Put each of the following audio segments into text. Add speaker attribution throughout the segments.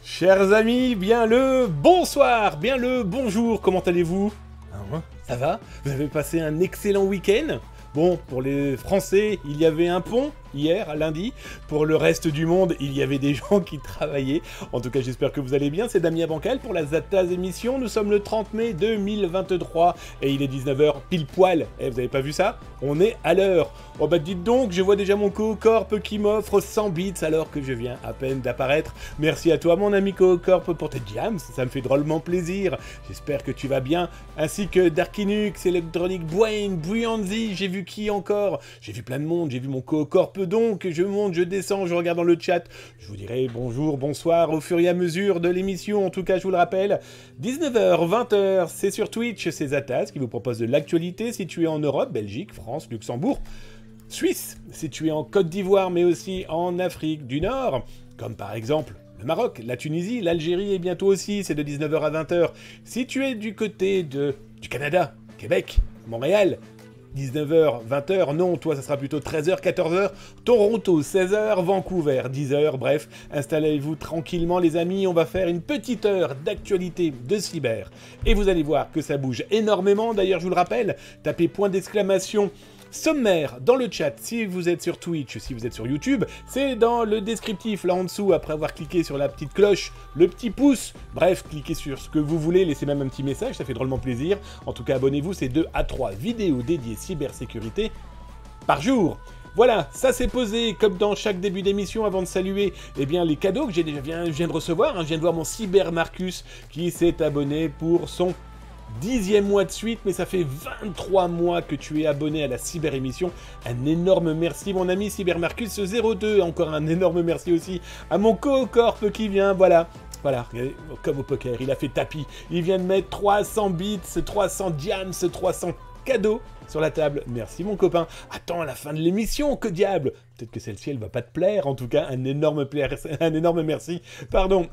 Speaker 1: Chers amis, bien le bonsoir, bien le bonjour, comment allez-vous? Ça va? Vous avez passé un excellent week-end? Bon, pour les Français, il y avait un pont hier, lundi. Pour le reste du monde, il y avait des gens qui travaillaient. En tout cas, j'espère que vous allez bien. C'est Damien Bancal pour la Zataz émission. Nous sommes le 30 mai 2023 et il est 19h pile poil. Et vous avez pas vu ça? On est à l'heure. Oh bah dites donc, je vois déjà mon Coocorp qui m'offre 100 bits alors que je viens à peine d'apparaître. Merci à toi mon ami Coocorp pour tes jams, ça me fait drôlement plaisir. J'espère que tu vas bien. Ainsi que Darkinux, Electronic Brain, Buyanzi, j'ai vu qui encore? J'ai vu plein de monde, j'ai vu mon Coocorp donc, je monte, je descends, je regarde dans le chat. Je vous dirai bonjour, bonsoir au fur et à mesure de l'émission. En tout cas, je vous le rappelle, 19h, 20h, c'est sur Twitch, c'est Zataz qui vous propose de l'actualité située en Europe, Belgique, France, Luxembourg, Suisse, située en Côte d'Ivoire, mais aussi en Afrique du Nord, comme par exemple le Maroc, la Tunisie, l'Algérie et bientôt aussi, c'est de 19h à 20h, située du côté du Canada, Québec, Montréal, 19h, 20h, non, toi ça sera plutôt 13h, 14h, Toronto, 16h, Vancouver, 10h, bref, installez-vous tranquillement les amis, on va faire une petite heure d'actualité de cyber, et vous allez voir que ça bouge énormément, d'ailleurs je vous le rappelle, tapez point d'exclamation sommaire dans le chat si vous êtes sur Twitch, si vous êtes sur YouTube, c'est dans le descriptif là en dessous après avoir cliqué sur la petite cloche, le petit pouce, bref, cliquez sur ce que vous voulez, laissez même un petit message, ça fait drôlement plaisir. En tout cas, abonnez-vous, c'est 2 à 3 vidéos dédiées cybersécurité par jour. Voilà, ça c'est posé comme dans chaque début d'émission avant de saluer eh bien, les cadeaux que je viens de recevoir. Je viens de voir mon Cyber Marcus qui s'est abonné pour son 10e mois de suite, mais ça fait 23 mois que tu es abonné à la Cyber Émission. Un énorme merci mon ami Cyber Marcus 02, encore un énorme merci aussi à mon Coocorp qui vient, voilà, regardez, comme au poker, il a fait tapis, il vient de mettre 300 bits, 300 diams, 300 cadeaux sur la table. Merci mon copain. Attends à la fin de l'émission, que diable. Peut-être que celle-ci, elle va pas te plaire. En tout cas, un énorme merci,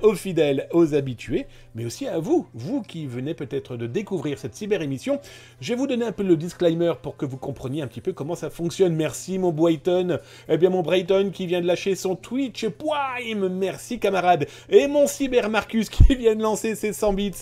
Speaker 1: aux fidèles, aux habitués, mais aussi à vous, vous qui venez peut-être de découvrir cette cyber-émission. Je vais vous donner un peu le disclaimer pour que vous compreniez un petit peu comment ça fonctionne. Merci mon Brighton. Eh bien, mon Brighton qui vient de lâcher son Twitch Prime. Merci camarade. Et mon Cyber Marcus qui vient de lancer ses 100 bits.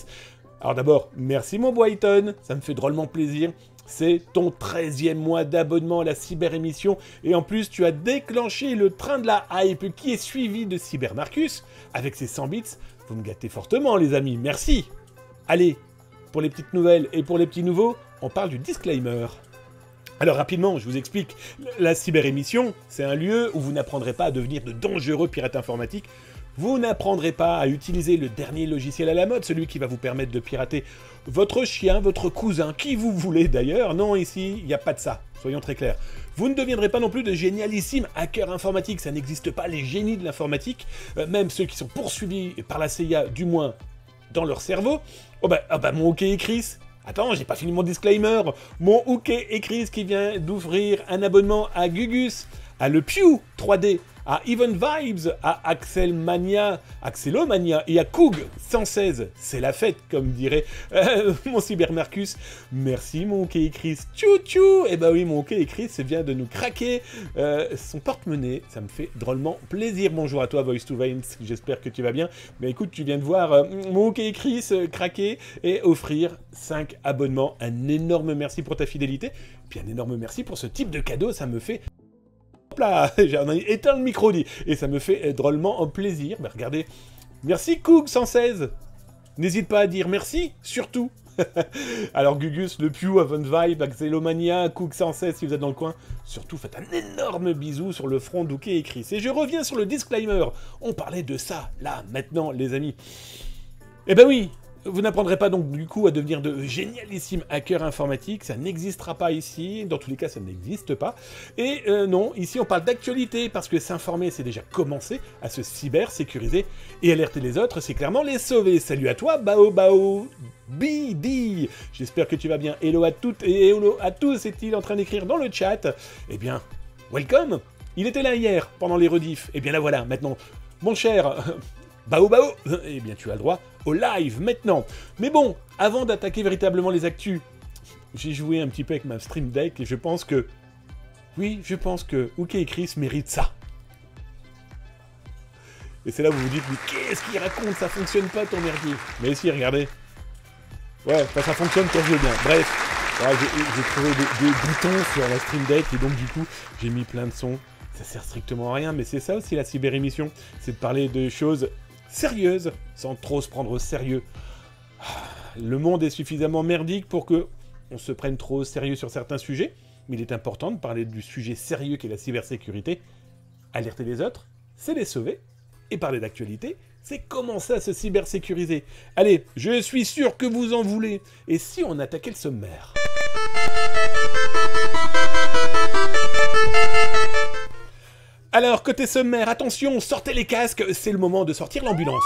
Speaker 1: Alors d'abord, merci mon Brighton, ça me fait drôlement plaisir. C'est ton 13e mois d'abonnement à la Cyber Émission. Et en plus, tu as déclenché le train de la hype qui est suivi de Cyber Marcus. Avec ses 100 bits, vous me gâtez fortement les amis, merci. Allez, pour les petites nouvelles et pour les petits nouveaux, on parle du disclaimer. Alors rapidement, je vous explique. La Cyber Émission, c'est un lieu où vous n'apprendrez pas à devenir de dangereux pirates informatiques. Vous n'apprendrez pas à utiliser le dernier logiciel à la mode, celui qui va vous permettre de pirater votre chien, votre cousin, qui vous voulez d'ailleurs. Non, ici, il n'y a pas de ça, soyons très clairs. Vous ne deviendrez pas non plus de génialissimes hackers informatiques, ça n'existe pas, les génies de l'informatique, même ceux qui sont poursuivis par la CIA, du moins dans leur cerveau. Oh bah mon OK et Chris. Attends, j'ai pas fini mon disclaimer. Mon OK et Chris qui vient d'ouvrir un abonnement à Gugus, à le Pew 3D, à Even Vibes, à Axelomania et à Coog 116. C'est la fête, comme dirait mon Cyber Marcus. Merci mon OK et Chris. Tchou. Eh bah oui, mon OK et Chris vient de nous craquer son porte-monnaie. Ça me fait drôlement plaisir. Bonjour à toi, Voice to Veins. J'espère que tu vas bien. Mais écoute, tu viens de voir mon OK et Chris craquer et offrir 5 abonnements. Un énorme merci pour ta fidélité. Puis un énorme merci pour ce type de cadeau. Ça me fait... Hop là, j'en ai éteint le micro dit, et ça me fait drôlement plaisir. Mais regardez, merci Coog 116. N'hésite pas à dire merci, surtout. Alors Gugus, le Pew, Avant Vibe, Axelomania, Coog 116 si vous êtes dans le coin. Surtout faites un énorme bisou sur le front d'Ouké et Chris. Et je reviens sur le disclaimer. On parlait de ça, là, maintenant, les amis. Eh ben oui. Vous n'apprendrez pas donc du coup à devenir de génialissimes hackers informatiques, ça n'existera pas ici, dans tous les cas ça n'existe pas. Et non, ici on parle d'actualité, parce que s'informer c'est déjà commencer à se cyber-sécuriser, et alerter les autres c'est clairement les sauver. Salut à toi Bao BD. J'espère que tu vas bien, hello à toutes et hello à tous, est-il en train d'écrire dans le chat. Eh bien, welcome. Il était là hier, pendant les rediffs, et bien là voilà, maintenant, mon cher... Bao, eh bien tu as le droit au live maintenant. Mais bon, avant d'attaquer véritablement les actus, j'ai joué un petit peu avec ma Stream Deck et je pense que... Oui, je pense que OK et Chris méritent ça. Et c'est là où vous vous dites, mais qu'est-ce qu'il raconte? Ça fonctionne pas ton merdier. Mais si, regardez. Ouais, enfin, ça fonctionne quand je veux bien. Bref, ouais, j'ai trouvé des boutons sur la Stream Deck et donc du coup, j'ai mis plein de sons. Ça sert strictement à rien, mais c'est ça aussi la cyber-émission. C'est de parler de choses sérieuses, sans trop se prendre au sérieux. Le monde est suffisamment merdique pour que on se prenne trop au sérieux sur certains sujets, mais il est important de parler du sujet sérieux qu'est la cybersécurité. Alerter les autres, c'est les sauver. Et parler d'actualité, c'est commencer à se cybersécuriser. Allez, je suis sûr que vous en voulez. Et si on attaquait le sommaire? Alors, côté sommaire, attention, sortez les casques, c'est le moment de sortir l'ambulance.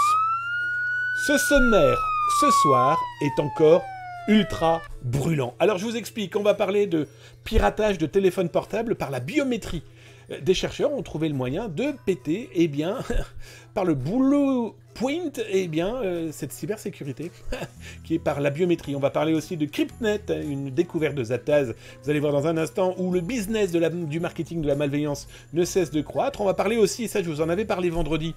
Speaker 1: Ce sommaire, ce soir, est encore ultra brûlant. Alors, je vous explique, on va parler de piratage de téléphones portables par la biométrie. Des chercheurs ont trouvé le moyen de péter, eh bien, par le boulot point, eh bien, cette cybersécurité, qui est par la biométrie. On va parler aussi de CryptNet, une découverte de Zataz. Vous allez voir dans un instant où le business du marketing de la malveillance ne cesse de croître. On va parler aussi, ça je vous en avais parlé vendredi,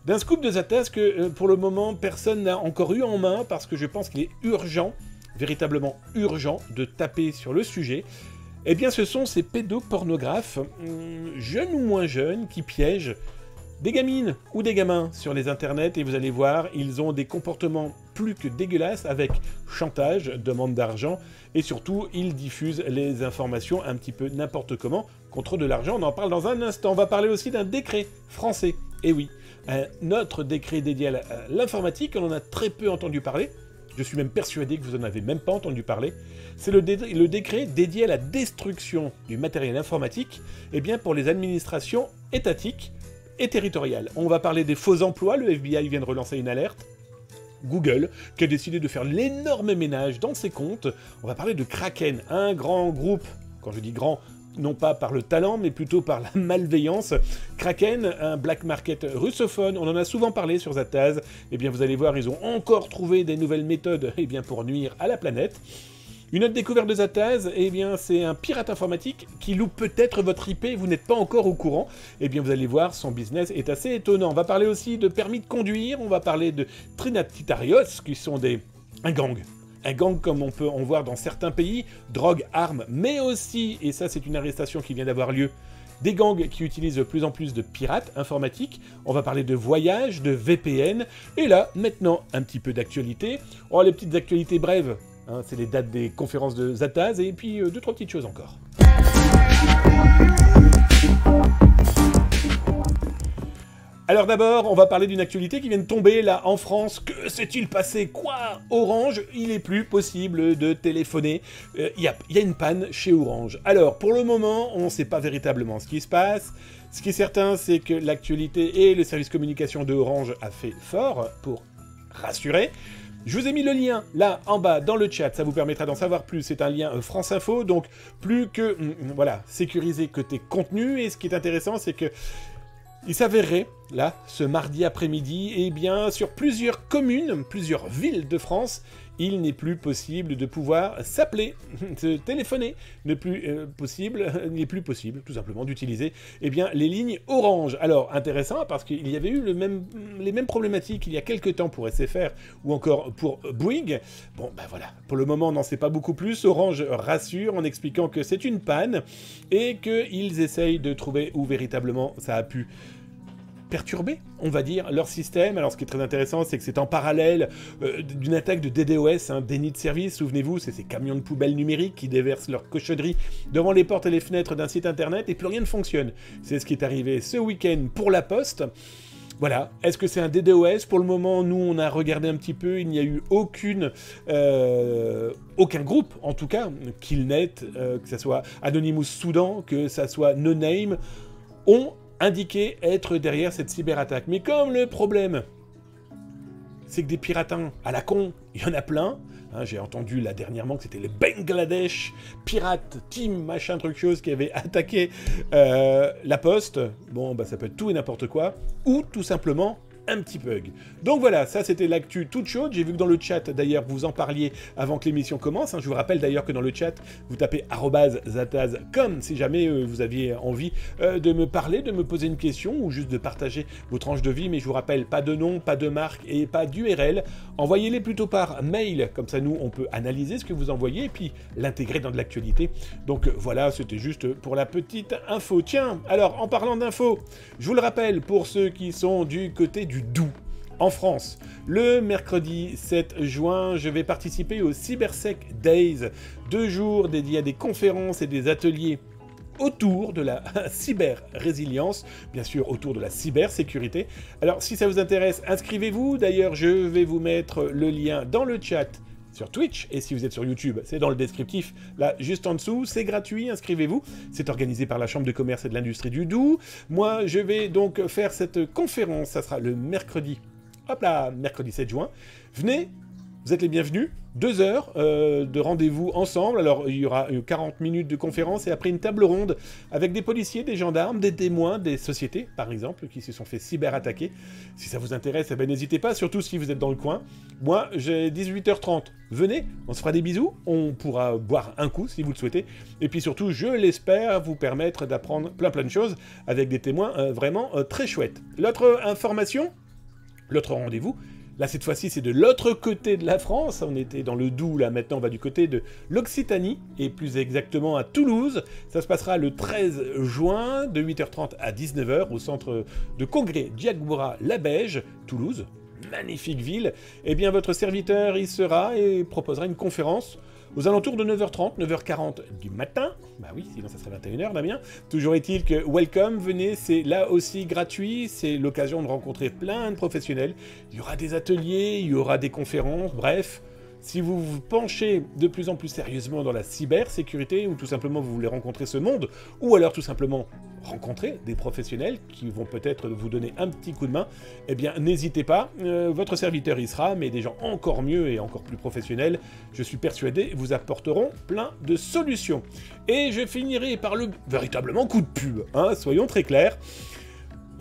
Speaker 1: d'un scoop de Zataz que pour le moment personne n'a encore eu en main, parce que je pense qu'il est urgent, véritablement urgent, de taper sur le sujet. Eh bien, ce sont ces pédopornographes, jeunes ou moins jeunes, qui piègent des gamines ou des gamins sur les internets, et vous allez voir, ils ont des comportements plus que dégueulasses avec chantage, demande d'argent, et surtout, ils diffusent les informations un petit peu n'importe comment, contre de l'argent. On en parle dans un instant. On va parler aussi d'un décret français. Et oui, un autre décret dédié à l'informatique, on en a très peu entendu parler. Je suis même persuadé que vous n'en avez même pas entendu parler. C'est le décret dédié à la destruction du matériel informatique, eh bien pour les administrations étatiques et territoriales. On va parler des faux emplois, le FBI vient de relancer une alerte. Google, qui a décidé de faire l'énorme ménage dans ses comptes. On va parler de Kraken, un grand groupe, quand je dis grand, non pas par le talent, mais plutôt par la malveillance. Kraken, un black market russophone, on en a souvent parlé sur Zataz. Eh bien, vous allez voir, ils ont encore trouvé des nouvelles méthodes eh bien, pour nuire à la planète. Une autre découverte de Zataz, eh bien, c'est un pirate informatique qui loupe peut-être votre IP, vous n'êtes pas encore au courant. Eh bien, vous allez voir, son business est assez étonnant. On va parler aussi de permis de conduire, on va parler de Trinatitarios, qui sont un gang. Un gang comme on peut en voir dans certains pays, drogue, armes, mais aussi, et ça c'est une arrestation qui vient d'avoir lieu, des gangs qui utilisent de plus en plus de pirates informatiques. On va parler de voyage, de VPN, et là, maintenant, un petit peu d'actualité. Oh, les petites actualités brèves, hein, c'est les dates des conférences de Zataz, et puis deux, trois petites choses encore. Alors d'abord, on va parler d'une actualité qui vient de tomber là en France. Que s'est-il passé? Quoi? Orange, il n'est plus possible de téléphoner. Il y a une panne chez Orange. Alors, pour le moment, on ne sait pas véritablement ce qui se passe. Ce qui est certain, c'est que l'actualité et le service communication de Orange a fait fort pour rassurer. Je vous ai mis le lien là en bas dans le chat, ça vous permettra d'en savoir plus. C'est un lien France Info, donc plus que voilà, sécuriser côté contenu. Et ce qui est intéressant, c'est que il s'avérerait, là, ce mardi après-midi, eh bien, sur plusieurs communes, plusieurs villes de France, il n'est plus possible de pouvoir s'appeler, se téléphoner. Il n'est plus possible, tout simplement, d'utiliser, eh bien, les lignes Orange. Alors, intéressant, parce qu'il y avait eu les mêmes problématiques il y a quelques temps pour SFR, ou encore pour Bouygues. Bon, ben voilà, pour le moment, on n'en sait pas beaucoup plus. Orange rassure en expliquant que c'est une panne, et qu'ils essayent de trouver où véritablement ça a pu perturber, on va dire, leur système. Alors ce qui est très intéressant, c'est que c'est en parallèle d'une attaque de DDoS, déni de service. Souvenez-vous, c'est ces camions de poubelles numériques qui déversent leur cochonnerie devant les portes et les fenêtres d'un site internet et plus rien ne fonctionne. C'est ce qui est arrivé ce week-end pour La Poste. Voilà, est-ce que c'est un DDoS? Pour le moment, nous, on a regardé un petit peu, il n'y a eu aucun groupe, en tout cas, Killnet, que ça soit Anonymous Soudan, que ça soit No Name, ont indiqué être derrière cette cyberattaque. Mais comme le problème, c'est que des piratins à la con, il y en a plein. Hein, j'ai entendu là dernièrement que c'était les Bangladesh Pirate Team machin truc chose qui avait attaqué La Poste. Bon, bah ça peut être tout et n'importe quoi. Ou tout simplement un petit bug. Donc voilà, ça c'était l'actu toute chaude. J'ai vu que dans le chat, d'ailleurs, vous en parliez avant que l'émission commence. Je vous rappelle d'ailleurs que dans le chat, vous tapez @zataz.com si jamais vous aviez envie de me parler, de me poser une question ou juste de partager vos tranches de vie. Mais je vous rappelle, pas de nom, pas de marque et pas d'URL. Envoyez-les plutôt par mail. Comme ça, nous, on peut analyser ce que vous envoyez et puis l'intégrer dans de l'actualité. Donc voilà, c'était juste pour la petite info. Tiens, alors en parlant d'infos, je vous le rappelle pour ceux qui sont du côté du Doubs, en France, le mercredi 7 juin, je vais participer au Cybersec Days, 2 jours dédiés à des conférences et des ateliers autour de la cyber-résilience, bien sûr autour de la cybersécurité. Alors si ça vous intéresse, inscrivez-vous. D'ailleurs, je vais vous mettre le lien dans le chat sur Twitch, et si vous êtes sur YouTube, c'est dans le descriptif, là, juste en dessous, c'est gratuit, inscrivez-vous. C'est organisé par la Chambre de commerce et de l'industrie du Doubs. Moi, je vais donc faire cette conférence, ça sera le mercredi, hop là, mercredi 7 juin. Venez, vous êtes les bienvenus. 2 heures de rendez-vous ensemble. Alors, il y aura 40 minutes de conférence et après une table ronde avec des policiers, des gendarmes, des témoins, des sociétés, par exemple, qui se sont fait cyberattaquer. Si ça vous intéresse, eh ben, n'hésitez pas, surtout si vous êtes dans le coin. Moi, j'ai 18h30. Venez, on se fera des bisous. On pourra boire un coup, si vous le souhaitez. Et puis surtout, je l'espère, vous permettre d'apprendre plein de choses avec des témoins vraiment très chouettes. L'autre information, l'autre rendez-vous, là, cette fois-ci, c'est de l'autre côté de la France. On était dans le Doubs, là, maintenant, on va du côté de l'Occitanie, et plus exactement à Toulouse. Ça se passera le 13 juin, de 8h30 à 19h, au centre de congrès Diagoura-la-Beige, Toulouse. Magnifique ville. Eh bien, votre serviteur y sera et proposera une conférence aux alentours de 9h30, 9h40 du matin. Bah oui, sinon ça serait 21h, Damien. Toujours est-il que welcome, venez, c'est là aussi gratuit, c'est l'occasion de rencontrer plein de professionnels. Il y aura des ateliers, il y aura des conférences, bref. Si vous vous penchez de plus en plus sérieusement dans la cybersécurité, ou tout simplement vous voulez rencontrer ce monde, ou alors tout simplement rencontrer des professionnels qui vont peut-être vous donner un petit coup de main, eh bien n'hésitez pas, votre serviteur y sera, mais des gens encore mieux et encore plus professionnels, je suis persuadé, vous apporteront plein de solutions. Et je finirai par le véritablement coup de pub, hein, soyons très clairs.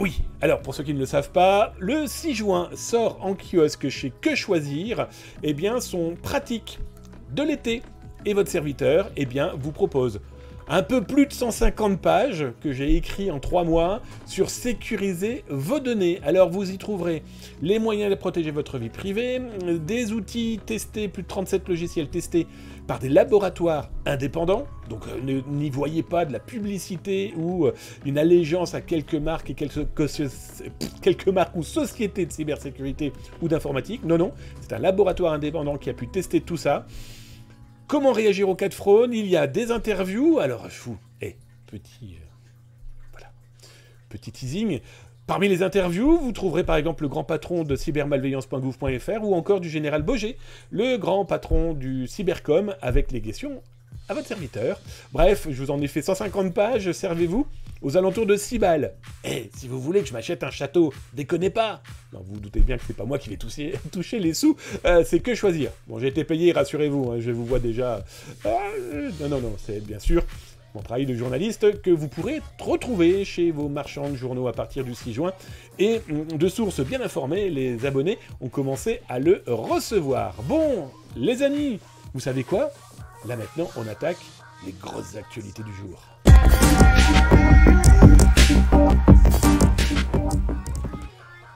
Speaker 1: Oui, alors pour ceux qui ne le savent pas, le 6 juin sort en kiosque chez Que Choisir, eh bien son pratique de l'été. Et votre serviteur, eh bien, vous propose un peu plus de 150 pages que j'ai écrit en 3 mois sur sécuriser vos données. Alors vous y trouverez les moyens de protéger votre vie privée, des outils testés, plus de 37 logiciels testés par des laboratoires indépendants. Donc n'y voyez pas de la publicité ou une allégeance à quelques marques et quelques marques ou sociétés de cybersécurité ou d'informatique. Non, non, c'est un laboratoire indépendant qui a pu tester tout ça. Comment réagir au cas de fraude? Il y a des interviews. Alors, petit teasing. Parmi les interviews, vous trouverez par exemple le grand patron de cybermalveillance.gouv.fr ou encore du général Boger, le grand patron du Cybercom, avec les questions à votre serviteur. Bref, je vous en ai fait 150 pages, servez-vous, aux alentours de 6 balles. Et si vous voulez que je m'achète un château, déconnez pas. Non, vous vous doutez bien que c'est pas moi qui vais toucher les sous, c'est Que Choisir. Bon, j'ai été payé, rassurez-vous, hein, je vous vois déjà... non, c'est bien sûr mon travail de journaliste que vous pourrez retrouver chez vos marchands de journaux à partir du 6 juin. Et de sources bien informées, les abonnés ont commencé à le recevoir. Bon, les amis, vous savez quoi? Là maintenant, on attaque les grosses actualités du jour.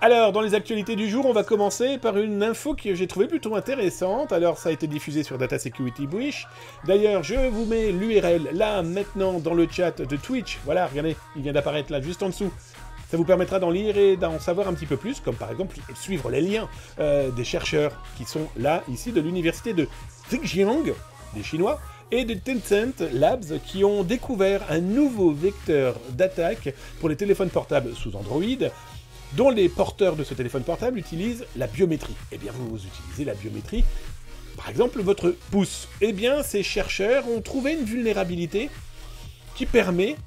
Speaker 1: Alors, dans les actualités du jour, on va commencer par une info que j'ai trouvée plutôt intéressante. Alors, ça a été diffusé sur Data Security Breach. D'ailleurs, je vous mets l'URL là, maintenant, dans le chat de Twitch. Voilà, regardez, il vient d'apparaître là, juste en dessous. Ça vous permettra d'en lire et d'en savoir un petit peu plus, comme par exemple suivre les liens des chercheurs qui sont là, ici, de l'université de Zhejiang, des Chinois, et de Tencent Labs qui ont découvert un nouveau vecteur d'attaque pour les téléphones portables sous Android, dont les porteurs de ce téléphone portable utilisent la biométrie. Eh bien, vous utilisez la biométrie, par exemple votre pouce. Eh bien, ces chercheurs ont trouvé une vulnérabilité qui permet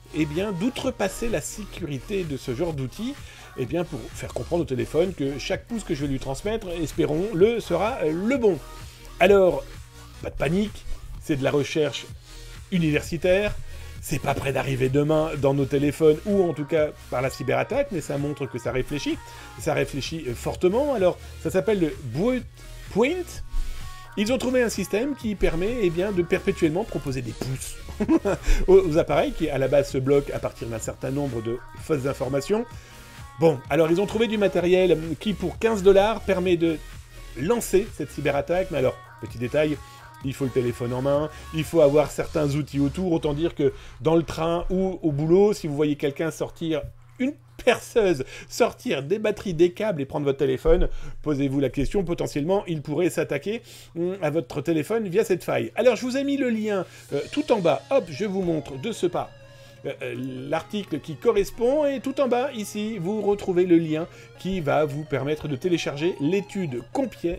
Speaker 1: d'outrepasser la sécurité de ce genre d'outil, pour faire comprendre au téléphone que chaque pouce que je vais lui transmettre, espérons-le, sera le bon. Alors, pas de panique, c'est de la recherche universitaire, C'est pas près d'arriver demain dans nos téléphones, ou en tout cas par la cyberattaque, mais ça montre que ça réfléchit fortement. Alors, ça s'appelle le Point. Ils ont trouvé un système qui permet de perpétuellement proposer des pouces aux appareils qui, à la base, se bloquent à partir d'un certain nombre de fausses informations. Bon, alors ils ont trouvé du matériel qui, pour 15 $, permet de lancer cette cyberattaque. Mais alors, petit détail, il faut le téléphone en main, il faut avoir certains outils autour. Autant dire que dans le train ou au boulot, si vous voyez quelqu'un sortir une perceuse, sortir des batteries, des câbles et prendre votre téléphone, posez-vous la question, potentiellement, il pourrait s'attaquer à votre téléphone via cette faille. Alors, je vous ai mis le lien tout en bas. Hop, je vous montre de ce pas l'article qui correspond, et tout en bas, ici, vous retrouvez le lien qui va vous permettre de télécharger l'étude complète,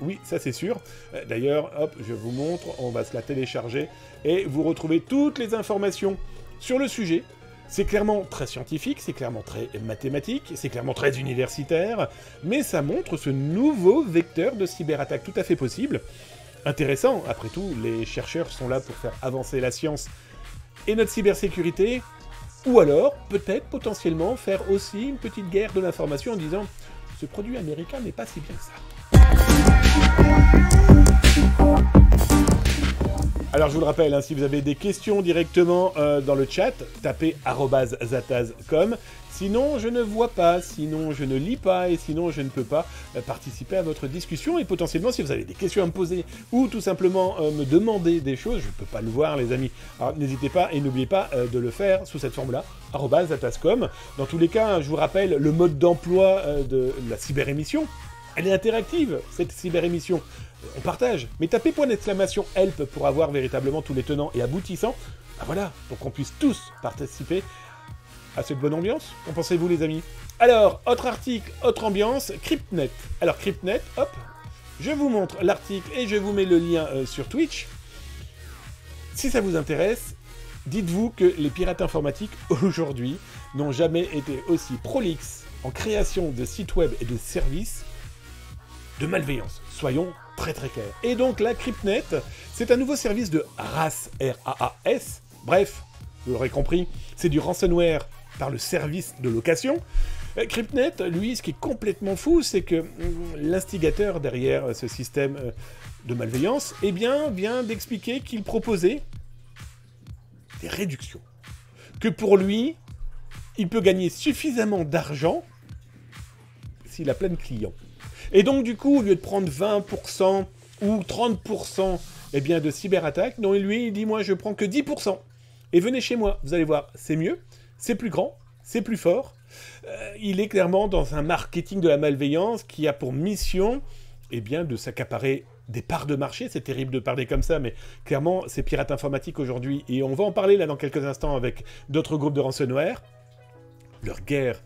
Speaker 1: oui, ça c'est sûr. D'ailleurs, hop, je vous montre, on va se la télécharger, et vous retrouvez toutes les informations sur le sujet. C'est clairement très scientifique, c'est clairement très mathématique, c'est clairement très universitaire, mais ça montre ce nouveau vecteur de cyberattaque tout à fait possible. Intéressant, après tout, les chercheurs sont là pour faire avancer la science et notre cybersécurité, ou alors, peut-être, potentiellement, faire aussi une petite guerre de l'information en disant « ce produit américain n'est pas si bien que ça ». Alors je vous le rappelle, si vous avez des questions directement dans le chat, tapez @zataz.com. Sinon, je ne vois pas, sinon je ne lis pas, et sinon je ne peux pas participer à votre discussion. Et potentiellement, si vous avez des questions à me poser, ou tout simplement me demander des choses, je ne peux pas le voir, les amis. Alors n'hésitez pas, et n'oubliez pas de le faire sous cette forme-là, @zataz.com. Dans tous les cas, je vous rappelle le mode d'emploi de la cyberémission. Elle est interactive, cette cyberémission. On partage, mais tapez !help pour avoir véritablement tous les tenants et aboutissants. Ah voilà, pour qu'on puisse tous participer à cette bonne ambiance. Qu'en pensez-vous, les amis? Alors, autre article, autre ambiance, Cryptnet. Alors, Cryptnet, hop, je vous montre l'article et je vous mets le lien sur Twitch. Si ça vous intéresse, dites-vous que les pirates informatiques, aujourd'hui, n'ont jamais été aussi prolixes en création de sites web et de services de malveillance. Soyons très très clairs. Et donc là, Cryptnet, c'est un nouveau service de RAAS, R-A-A-S. Bref, vous l'aurez compris, c'est du ransomware par le service de location. Cryptnet, lui, ce qui est complètement fou, c'est que l'instigateur derrière ce système de malveillance, eh bien, vient d'expliquer qu'il proposait des réductions. Que pour lui, il peut gagner suffisamment d'argent s'il a plein de clients. Et donc, du coup, au lieu de prendre 20% ou 30% de cyberattaque, non, lui, il dit, moi, je prends que 10%. Et venez chez moi, vous allez voir, c'est mieux, c'est plus grand, c'est plus fort. Il est clairement dans un marketing de la malveillance qui a pour mission, de s'accaparer des parts de marché. C'est terrible de parler comme ça, mais clairement, c'est pirates informatiques aujourd'hui. Et on va en parler là dans quelques instants avec d'autres groupes de ransomware. Leur guerre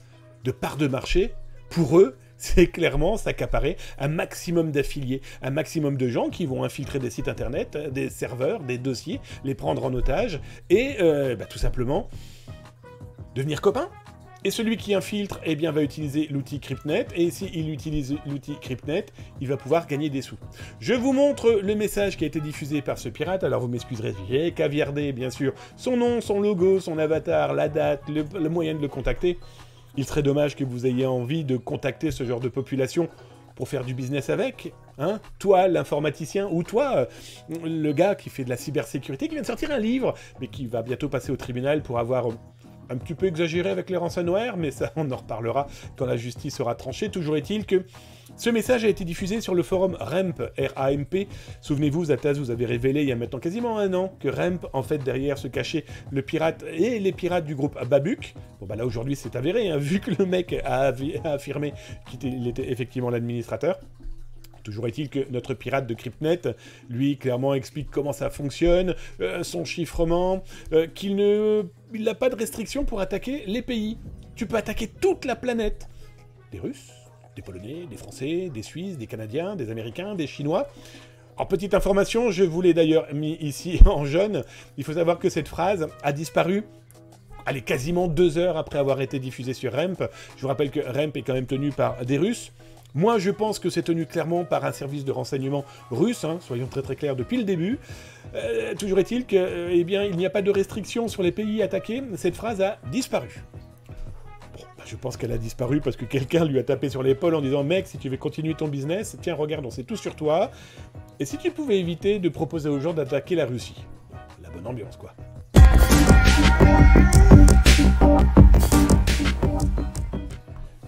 Speaker 1: de parts de marché, pour eux, c'est clairement s'accaparer un maximum d'affiliés, un maximum de gens qui vont infiltrer des sites internet, des serveurs, des dossiers, les prendre en otage, et tout simplement devenir copains. Et celui qui infiltre, va utiliser l'outil Cryptnet, et s'il utilise l'outil Cryptnet, il va pouvoir gagner des sous. Je vous montre le message qui a été diffusé par ce pirate, alors vous m'excuserez, j'ai caviardé, bien sûr, son nom, son logo, son avatar, la date, le moyen de le contacter. Il serait dommage que vous ayez envie de contacter ce genre de population pour faire du business avec, hein? Toi, l'informaticien, ou toi, le gars qui fait de la cybersécurité, qui vient de sortir un livre, mais qui va bientôt passer au tribunal pour avoir un petit peu exagéré avec les ransomware, mais ça, on en reparlera quand la justice sera tranchée. Toujours est-il que ce message a été diffusé sur le forum RAMP, R-A-M-P. Souvenez-vous, Zataz vous avez révélé il y a maintenant quasiment un an que RAMP, en fait, derrière se cachait le pirate et les pirates du groupe Babuk. Bon, là, aujourd'hui, c'est avéré, hein, vu que le mec a affirmé qu'il était effectivement l'administrateur. Toujours est-il que notre pirate de Cryptnet, lui, clairement explique comment ça fonctionne, son chiffrement, qu'il n'a pas de restriction pour attaquer les pays. Tu peux attaquer toute la planète. Des Russes, des Polonais, des Français, des Suisses, des Canadiens, des Américains, des Chinois. En petite information, je vous l'ai d'ailleurs mis ici en jaune, il faut savoir que cette phrase a disparu quasiment 2 heures après avoir été diffusée sur RAMP. Je vous rappelle que RAMP est quand même tenu par des Russes. Moi, je pense que c'est tenu clairement par un service de renseignement russe, hein, soyons très très clairs depuis le début. Toujours est-il que, eh bien, il n'y a pas de restriction sur les pays attaqués. Cette phrase a disparu. Bon, bah, je pense qu'elle a disparu parce que quelqu'un lui a tapé sur l'épaule en disant « Mec, si tu veux continuer ton business, tiens, regarde, on sait tout sur toi. Et si tu pouvais éviter de proposer aux gens d'attaquer la Russie ?» La bonne ambiance, quoi.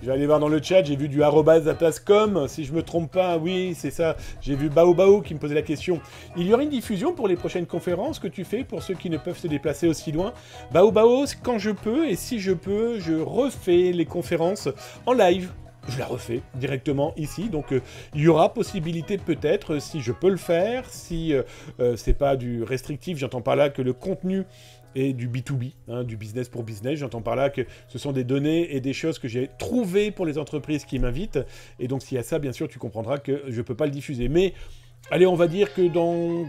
Speaker 1: Je vais aller voir dans le chat, j'ai vu du @atascom, si je me trompe pas, oui, c'est ça. J'ai vu Bao qui me posait la question. Il y aura une diffusion pour les prochaines conférences que tu fais pour ceux qui ne peuvent se déplacer aussi loin. Bao, quand je peux, et si je peux, je refais les conférences en live. Je la refais directement ici, donc il y aura possibilité peut-être, si je peux le faire, si c'est pas du restrictif, j'entends par là que le contenu et du B2B, hein, du business pour business. J'entends par là que ce sont des données et des choses que j'ai trouvées pour les entreprises qui m'invitent. Et donc, s'il y a ça, bien sûr, tu comprendras que je ne peux pas le diffuser. Mais, allez, on va dire que dans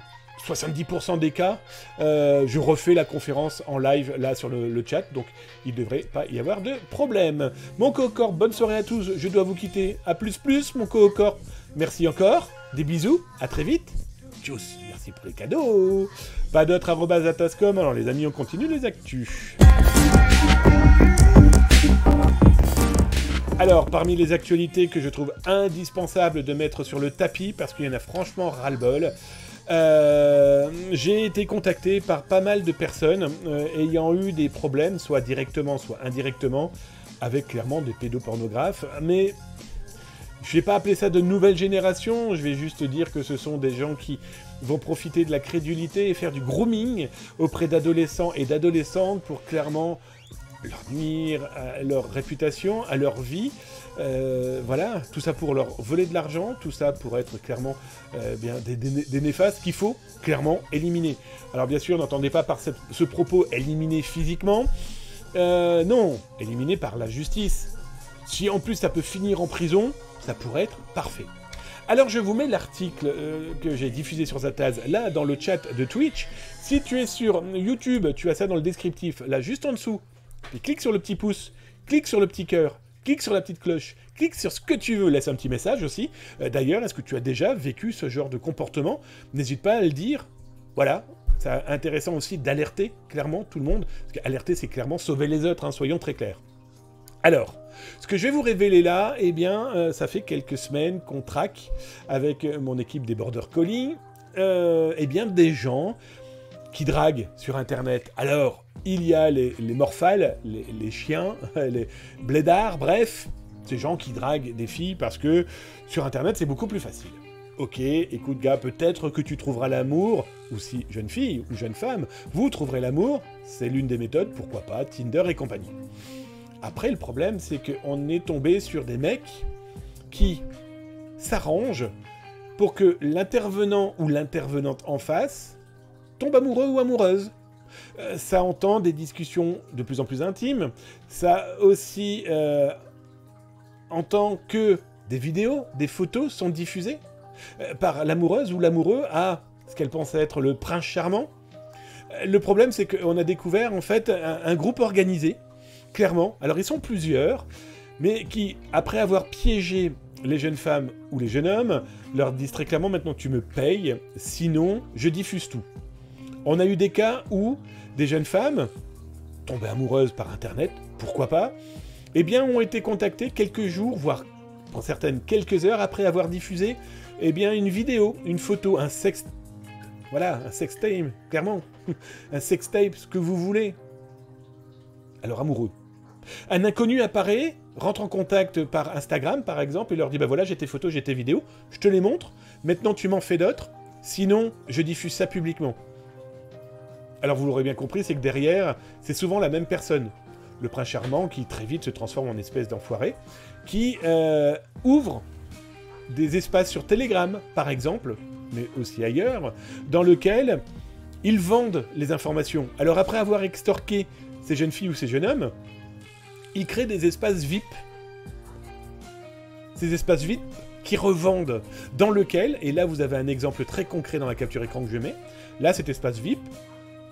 Speaker 1: 70% des cas, je refais la conférence en live, là, sur le chat. Donc, il ne devrait pas y avoir de problème. Mon Cohocorp, bonne soirée à tous. Je dois vous quitter. À plus, mon Cohocorp. Merci encore. Des bisous. À très vite. Tchuss. Merci pour les cadeaux. Pas d'autres @atascom. Alors les amis, on continue les actus. Alors, parmi les actualités que je trouve indispensable de mettre sur le tapis, parce qu'il y en a franchement ras-le-bol, j'ai été contacté par pas mal de personnes ayant eu des problèmes, soit directement, soit indirectement, avec clairement des pédopornographes, mais je vais pas appeler ça de nouvelle génération, je vais juste dire que ce sont des gens qui vont profiter de la crédulité et faire du grooming auprès d'adolescents et d'adolescentes pour clairement leur nuire à leur réputation, à leur vie. Voilà, tout ça pour leur voler de l'argent, tout ça pour être clairement bien des néfastes qu'il faut clairement éliminer. Alors bien sûr, n'entendez pas par ce propos éliminer physiquement, non, éliminer par la justice. Si en plus ça peut finir en prison, ça pourrait être parfait. Alors je vous mets l'article que j'ai diffusé sur Zataz, là dans le chat de Twitch. Si tu es sur YouTube, tu as ça dans le descriptif, là juste en dessous. Puis clique sur le petit pouce, clique sur le petit cœur, clique sur la petite cloche, clique sur ce que tu veux, laisse un petit message aussi. D'ailleurs, est-ce que tu as déjà vécu ce genre de comportement? N'hésite pas à le dire. Voilà, c'est intéressant aussi d'alerter clairement tout le monde. Parce qu'alerter, c'est clairement sauver les autres, hein, soyons très clairs. Alors, ce que je vais vous révéler là, eh bien, ça fait quelques semaines qu'on traque avec mon équipe des Border Collie, eh bien, des gens qui draguent sur Internet. Alors, il y a les morphales, les chiens, les blédards, bref, ces gens qui draguent des filles parce que sur Internet, c'est beaucoup plus facile. Ok, écoute gars, peut-être que tu trouveras l'amour, ou si jeune fille ou jeune femme, vous trouverez l'amour, c'est l'une des méthodes, pourquoi pas, Tinder et compagnie. Après, le problème, c'est qu'on est tombé sur des mecs qui s'arrangent pour que l'intervenant ou l'intervenante en face tombe amoureux ou amoureuse. Ça entend des discussions de plus en plus intimes. Ça aussi entend que des vidéos, des photos sont diffusées par l'amoureuse ou l'amoureux à ce qu'elle pense être le prince charmant. Le problème, c'est qu'on a découvert en fait un groupe organisé, clairement. Alors ils sont plusieurs, mais qui, après avoir piégé les jeunes femmes ou les jeunes hommes, leur disent très clairement, maintenant tu me payes, sinon je diffuse tout. On a eu des cas où des jeunes femmes, tombées amoureuses par Internet, pourquoi pas, eh bien ont été contactées quelques jours, voire pour certaines quelques heures après avoir diffusé eh bien une vidéo, une photo, un sex... Voilà, un sextape, clairement. Un sextape, ce que vous voulez. Alors amoureux. Un inconnu apparaît, rentre en contact par Instagram par exemple, et leur dit bah voilà, j'ai tes photos, j'ai tes vidéos, je te les montre, maintenant tu m'en fais d'autres, sinon je diffuse ça publiquement. Alors vous l'aurez bien compris, c'est que derrière, c'est souvent la même personne. Le prince charmant qui très vite se transforme en espèce d'enfoiré, qui ouvre des espaces sur Telegram par exemple, mais aussi ailleurs, dans lequel ils vendent les informations. Alors après avoir extorqué ces jeunes filles ou ces jeunes hommes, ils créent des espaces VIP. Ces espaces VIP qui revendent, dans lequel, et là vous avez un exemple très concret dans la capture écran que je mets, là cet espace VIP,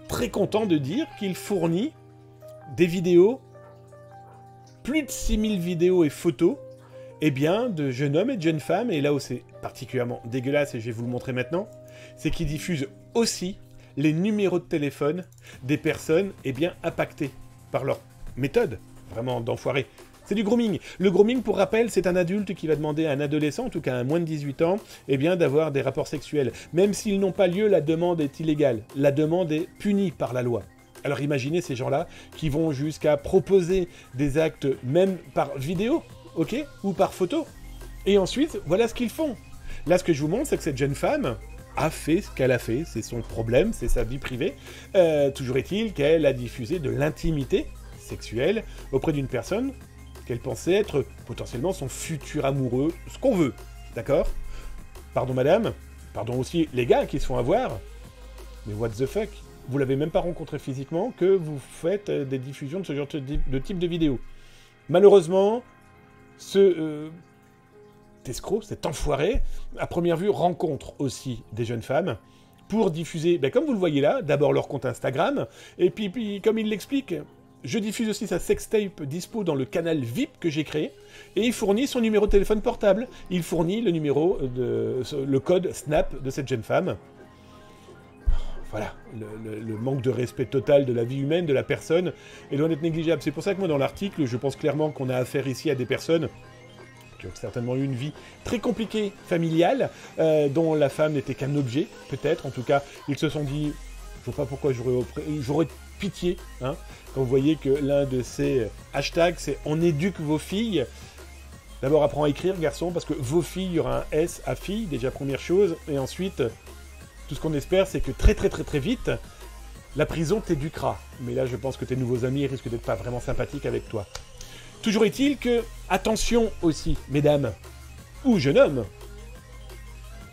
Speaker 1: très content de dire qu'il fournit des vidéos, plus de 6000 vidéos et photos, eh bien, de jeunes hommes et de jeunes femmes, et là où c'est particulièrement dégueulasse, et je vais vous le montrer maintenant, c'est qu'ils diffusent aussi les numéros de téléphone des personnes, eh bien, impactées par leur méthode, vraiment d'enfoiré. C'est du grooming. Le grooming, pour rappel, c'est un adulte qui va demander à un adolescent, en tout cas à un moins de 18 ans, eh bien, d'avoir des rapports sexuels. Même s'ils n'ont pas lieu, la demande est illégale. La demande est punie par la loi. Alors imaginez ces gens-là qui vont jusqu'à proposer des actes, même par vidéo, ok, ou par photo. Et ensuite, voilà ce qu'ils font. Là, ce que je vous montre, c'est que cette jeune femme a fait ce qu'elle a fait. C'est son problème, c'est sa vie privée. Toujours est-il qu'elle a diffusé de l'intimité sexuelle auprès d'une personne qu'elle pensait être potentiellement son futur amoureux, ce qu'on veut, d'accord? Pardon madame, pardon aussi les gars qui se font avoir, mais what the fuck? Vous l'avez même pas rencontré physiquement que vous faites des diffusions de ce genre de type de vidéo. Malheureusement, ce escroc, cet enfoiré, à première vue, rencontre aussi des jeunes femmes pour diffuser, ben, comme vous le voyez là, d'abord leur compte Instagram, et puis comme il l'explique, je diffuse aussi sa sextape dispo dans le canal VIP que j'ai créé, et il fournit son numéro de téléphone portable. Il fournit le numéro, le code Snap de cette jeune femme. Voilà, le manque de respect total de la vie humaine, de la personne, est loin d'être négligeable. C'est pour ça que moi, dans l'article, je pense clairement qu'on a affaire ici à des personnes qui ont certainement eu une vie très compliquée, familiale, dont la femme n'était qu'un objet, peut-être. En tout cas, ils se sont dit, je ne vois pas pourquoi j'aurais pitié, hein, quand vous voyez que l'un de ces hashtags, c'est « On éduque vos filles ». D'abord, apprends à écrire, garçon, parce que vos filles, il y aura un S à filles, déjà première chose. Et ensuite, tout ce qu'on espère, c'est que très vite, la prison t'éduquera. Mais là, je pense que tes nouveaux amis risquent d'être pas vraiment sympathiques avec toi. Toujours est-il que, attention aussi, mesdames, ou jeunes hommes,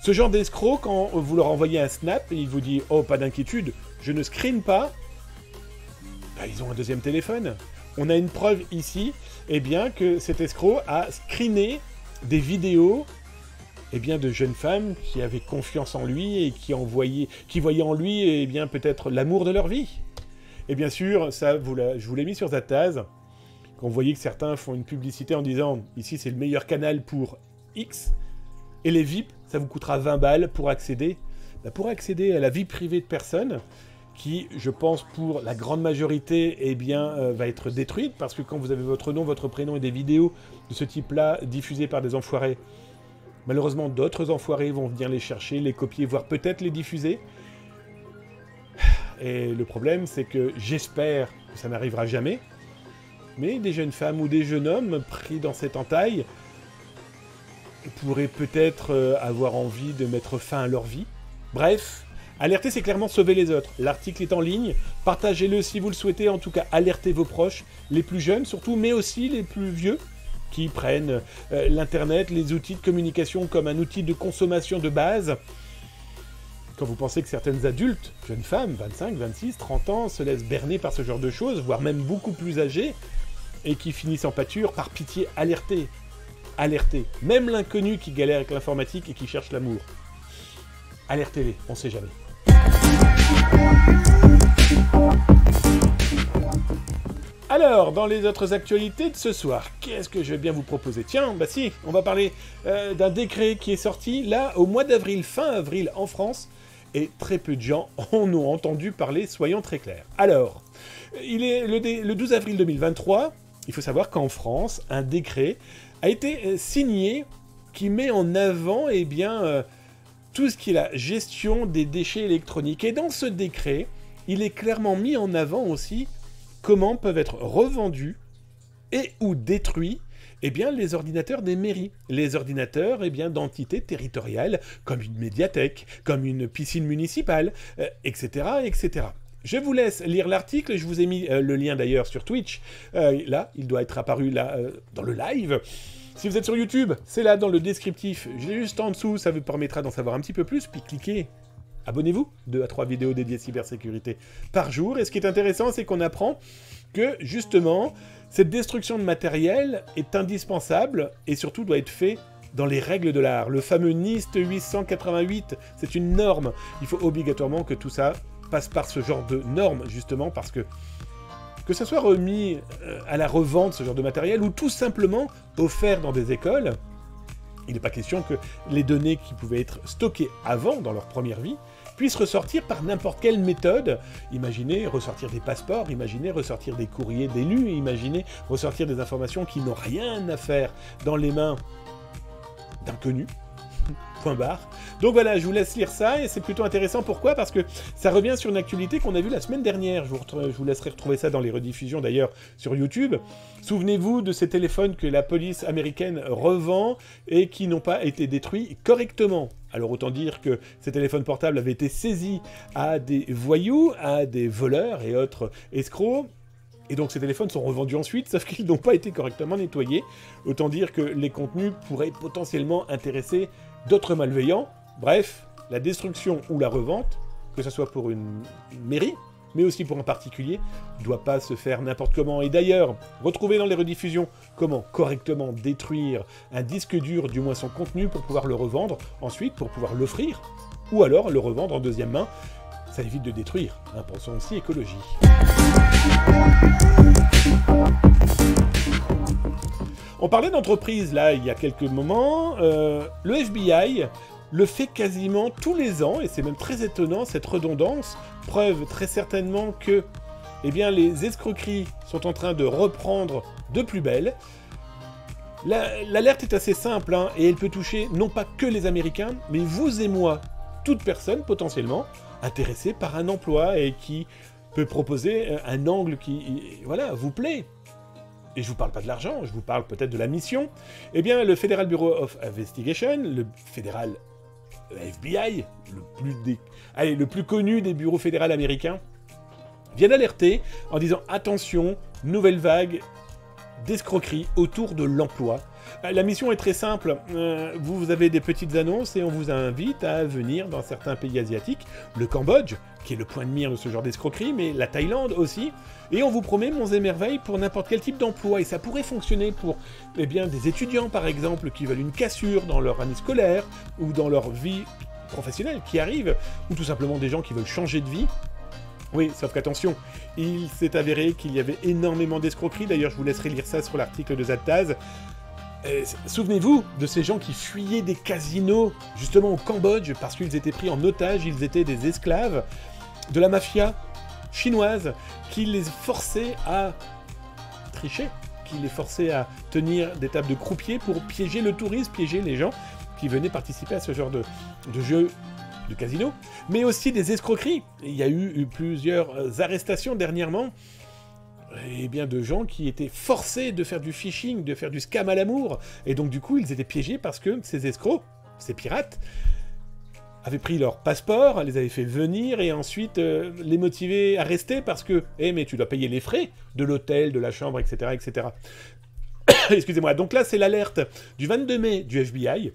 Speaker 1: ce genre d'escroc, quand vous leur envoyez un snap, et il vous dit « Oh, pas d'inquiétude, je ne screen pas », bah, ils ont un deuxième téléphone. On a une preuve ici, eh bien, que cet escroc a screené des vidéos, eh bien, de jeunes femmes qui avaient confiance en lui et qui voyaient en lui, eh bien, peut-être l'amour de leur vie. Et bien sûr, ça, je vous l'ai mis sur Zataz, quand vous voyez que certains font une publicité en disant « Ici, c'est le meilleur canal pour X », et les VIP, ça vous coûtera 20 balles pour accéder. Bah, pour accéder à la vie privée de personnes, qui, je pense, pour la grande majorité, eh bien, va être détruite, parce que quand vous avez votre nom, votre prénom et des vidéos de ce type-là diffusées par des enfoirés, malheureusement, d'autres enfoirés vont venir les chercher, les copier, voire peut-être les diffuser. Et le problème, c'est que j'espère que ça n'arrivera jamais, mais des jeunes femmes ou des jeunes hommes pris dans cette entaille pourraient peut-être avoir envie de mettre fin à leur vie. Bref, alerter, c'est clairement sauver les autres. L'article est en ligne, partagez-le si vous le souhaitez, en tout cas alertez vos proches, les plus jeunes surtout, mais aussi les plus vieux, qui prennent l'internet, les outils de communication comme un outil de consommation de base. Quand vous pensez que certaines adultes, jeunes femmes, 25, 26, 30 ans, se laissent berner par ce genre de choses, voire même beaucoup plus âgées, et qui finissent en pâture, par pitié, alertez. Alertez. Même l'inconnu qui galère avec l'informatique et qui cherche l'amour. Alertez-les, on sait jamais. Alors, dans les autres actualités de ce soir, qu'est-ce que je vais bien vous proposer? Tiens, bah si, on va parler d'un décret qui est sorti, là, au mois d'avril, fin avril, en France, et très peu de gens en ont entendu parler, soyons très clairs. Alors, il est le 12 avril 2023, il faut savoir qu'en France, un décret a été signé qui met en avant, eh bien, tout ce qui est la gestion des déchets électroniques. Et dans ce décret, il est clairement mis en avant aussi comment peuvent être revendus et ou détruits, eh bien, les ordinateurs des mairies. Les ordinateurs, eh bien, d'entités territoriales, comme une médiathèque, comme une piscine municipale, etc., etc. Je vous laisse lire l'article, je vous ai mis le lien d'ailleurs sur Twitch. Là, il doit être apparu là, dans le live. Si vous êtes sur YouTube, c'est là dans le descriptif, juste en dessous, ça vous permettra d'en savoir un petit peu plus, puis cliquez. Abonnez-vous, 2 à 3 vidéos dédiées cybersécurité par jour. Et ce qui est intéressant, c'est qu'on apprend que, justement, cette destruction de matériel est indispensable et surtout doit être fait dans les règles de l'art. Le fameux NIST 888, c'est une norme. Il faut obligatoirement que tout ça passe par ce genre de normes, justement, parce que que ça soit remis à la revente, ce genre de matériel, ou tout simplement offert dans des écoles. Il n'est pas question que les données qui pouvaient être stockées avant, dans leur première vie, puissent ressortir par n'importe quelle méthode. Imaginez ressortir des passeports, imaginez ressortir des courriers d'élus, imaginez ressortir des informations qui n'ont rien à faire dans les mains d'inconnus. Point barre. Donc voilà, je vous laisse lire ça, et c'est plutôt intéressant. Pourquoi? Parce que ça revient sur une actualité qu'on a vue la semaine dernière. Je vous laisserai retrouver ça dans les rediffusions d'ailleurs sur YouTube. Souvenez-vous de ces téléphones que la police américaine revend et qui n'ont pas été détruits correctement. Alors autant dire que ces téléphones portables avaient été saisis à des voyous, à des voleurs et autres escrocs. Et donc ces téléphones sont revendus ensuite, sauf qu'ils n'ont pas été correctement nettoyés. Autant dire que les contenus pourraient potentiellement intéresser d'autres malveillants. Bref, la destruction ou la revente, que ce soit pour une mairie, mais aussi pour un particulier, ne doit pas se faire n'importe comment. Et d'ailleurs, retrouvez dans les rediffusions comment correctement détruire un disque dur, du moins son contenu, pour pouvoir le revendre, ensuite pour pouvoir l'offrir, ou alors le revendre en deuxième main. Ça évite de détruire, hein, pensons aussi écologie. On parlait d'entreprise, là, il y a quelques moments. Le FBI le fait quasiment tous les ans, et c'est même très étonnant, cette redondance, preuve très certainement que eh bien, les escroqueries sont en train de reprendre de plus belle. L'alerte est assez simple, hein, et elle peut toucher non pas que les Américains, mais vous et moi, toute personne potentiellement intéressée par un emploi et qui peut proposer un angle qui, voilà, vous plaît. Et je vous parle pas de l'argent, je vous parle peut-être de la mission. Eh bien, le Federal Bureau of Investigation, le fédéral FBI, le plus connu des bureaux fédéraux américains, vient d'alerter en disant « Attention, nouvelle vague d'escroquerie autour de l'emploi ». La mission est très simple, vous avez des petites annonces et on vous invite à venir dans certains pays asiatiques, le Cambodge, qui est le point de mire de ce genre d'escroquerie, mais la Thaïlande aussi, et on vous promet monts et merveilles pour n'importe quel type d'emploi, et ça pourrait fonctionner pour eh bien, des étudiants par exemple qui veulent une cassure dans leur année scolaire, ou dans leur vie professionnelle qui arrive, ou tout simplement des gens qui veulent changer de vie. Oui, sauf qu'attention, il s'est avéré qu'il y avait énormément d'escroqueries, d'ailleurs je vous laisserai lire ça sur l'article de Zadtaz. Souvenez-vous de ces gens qui fuyaient des casinos, justement au Cambodge, parce qu'ils étaient pris en otage, ils étaient des esclaves de la mafia chinoise, qui les forçait à tricher, qui les forçait à tenir des tables de croupier pour piéger le tourisme, piéger les gens qui venaient participer à ce genre de jeu de casino, mais aussi des escroqueries. Il y a eu plusieurs arrestations dernièrement, et bien de gens qui étaient forcés de faire du phishing, de faire du scam à l'amour, et donc du coup ils étaient piégés parce que ces escrocs, ces pirates, avaient pris leur passeport, les avaient fait venir, et ensuite les motiver à rester parce que « Eh, mais tu dois payer les frais de l'hôtel, de la chambre, etc. etc. » Excusez-moi, donc là c'est l'alerte du 22 mai du FBI,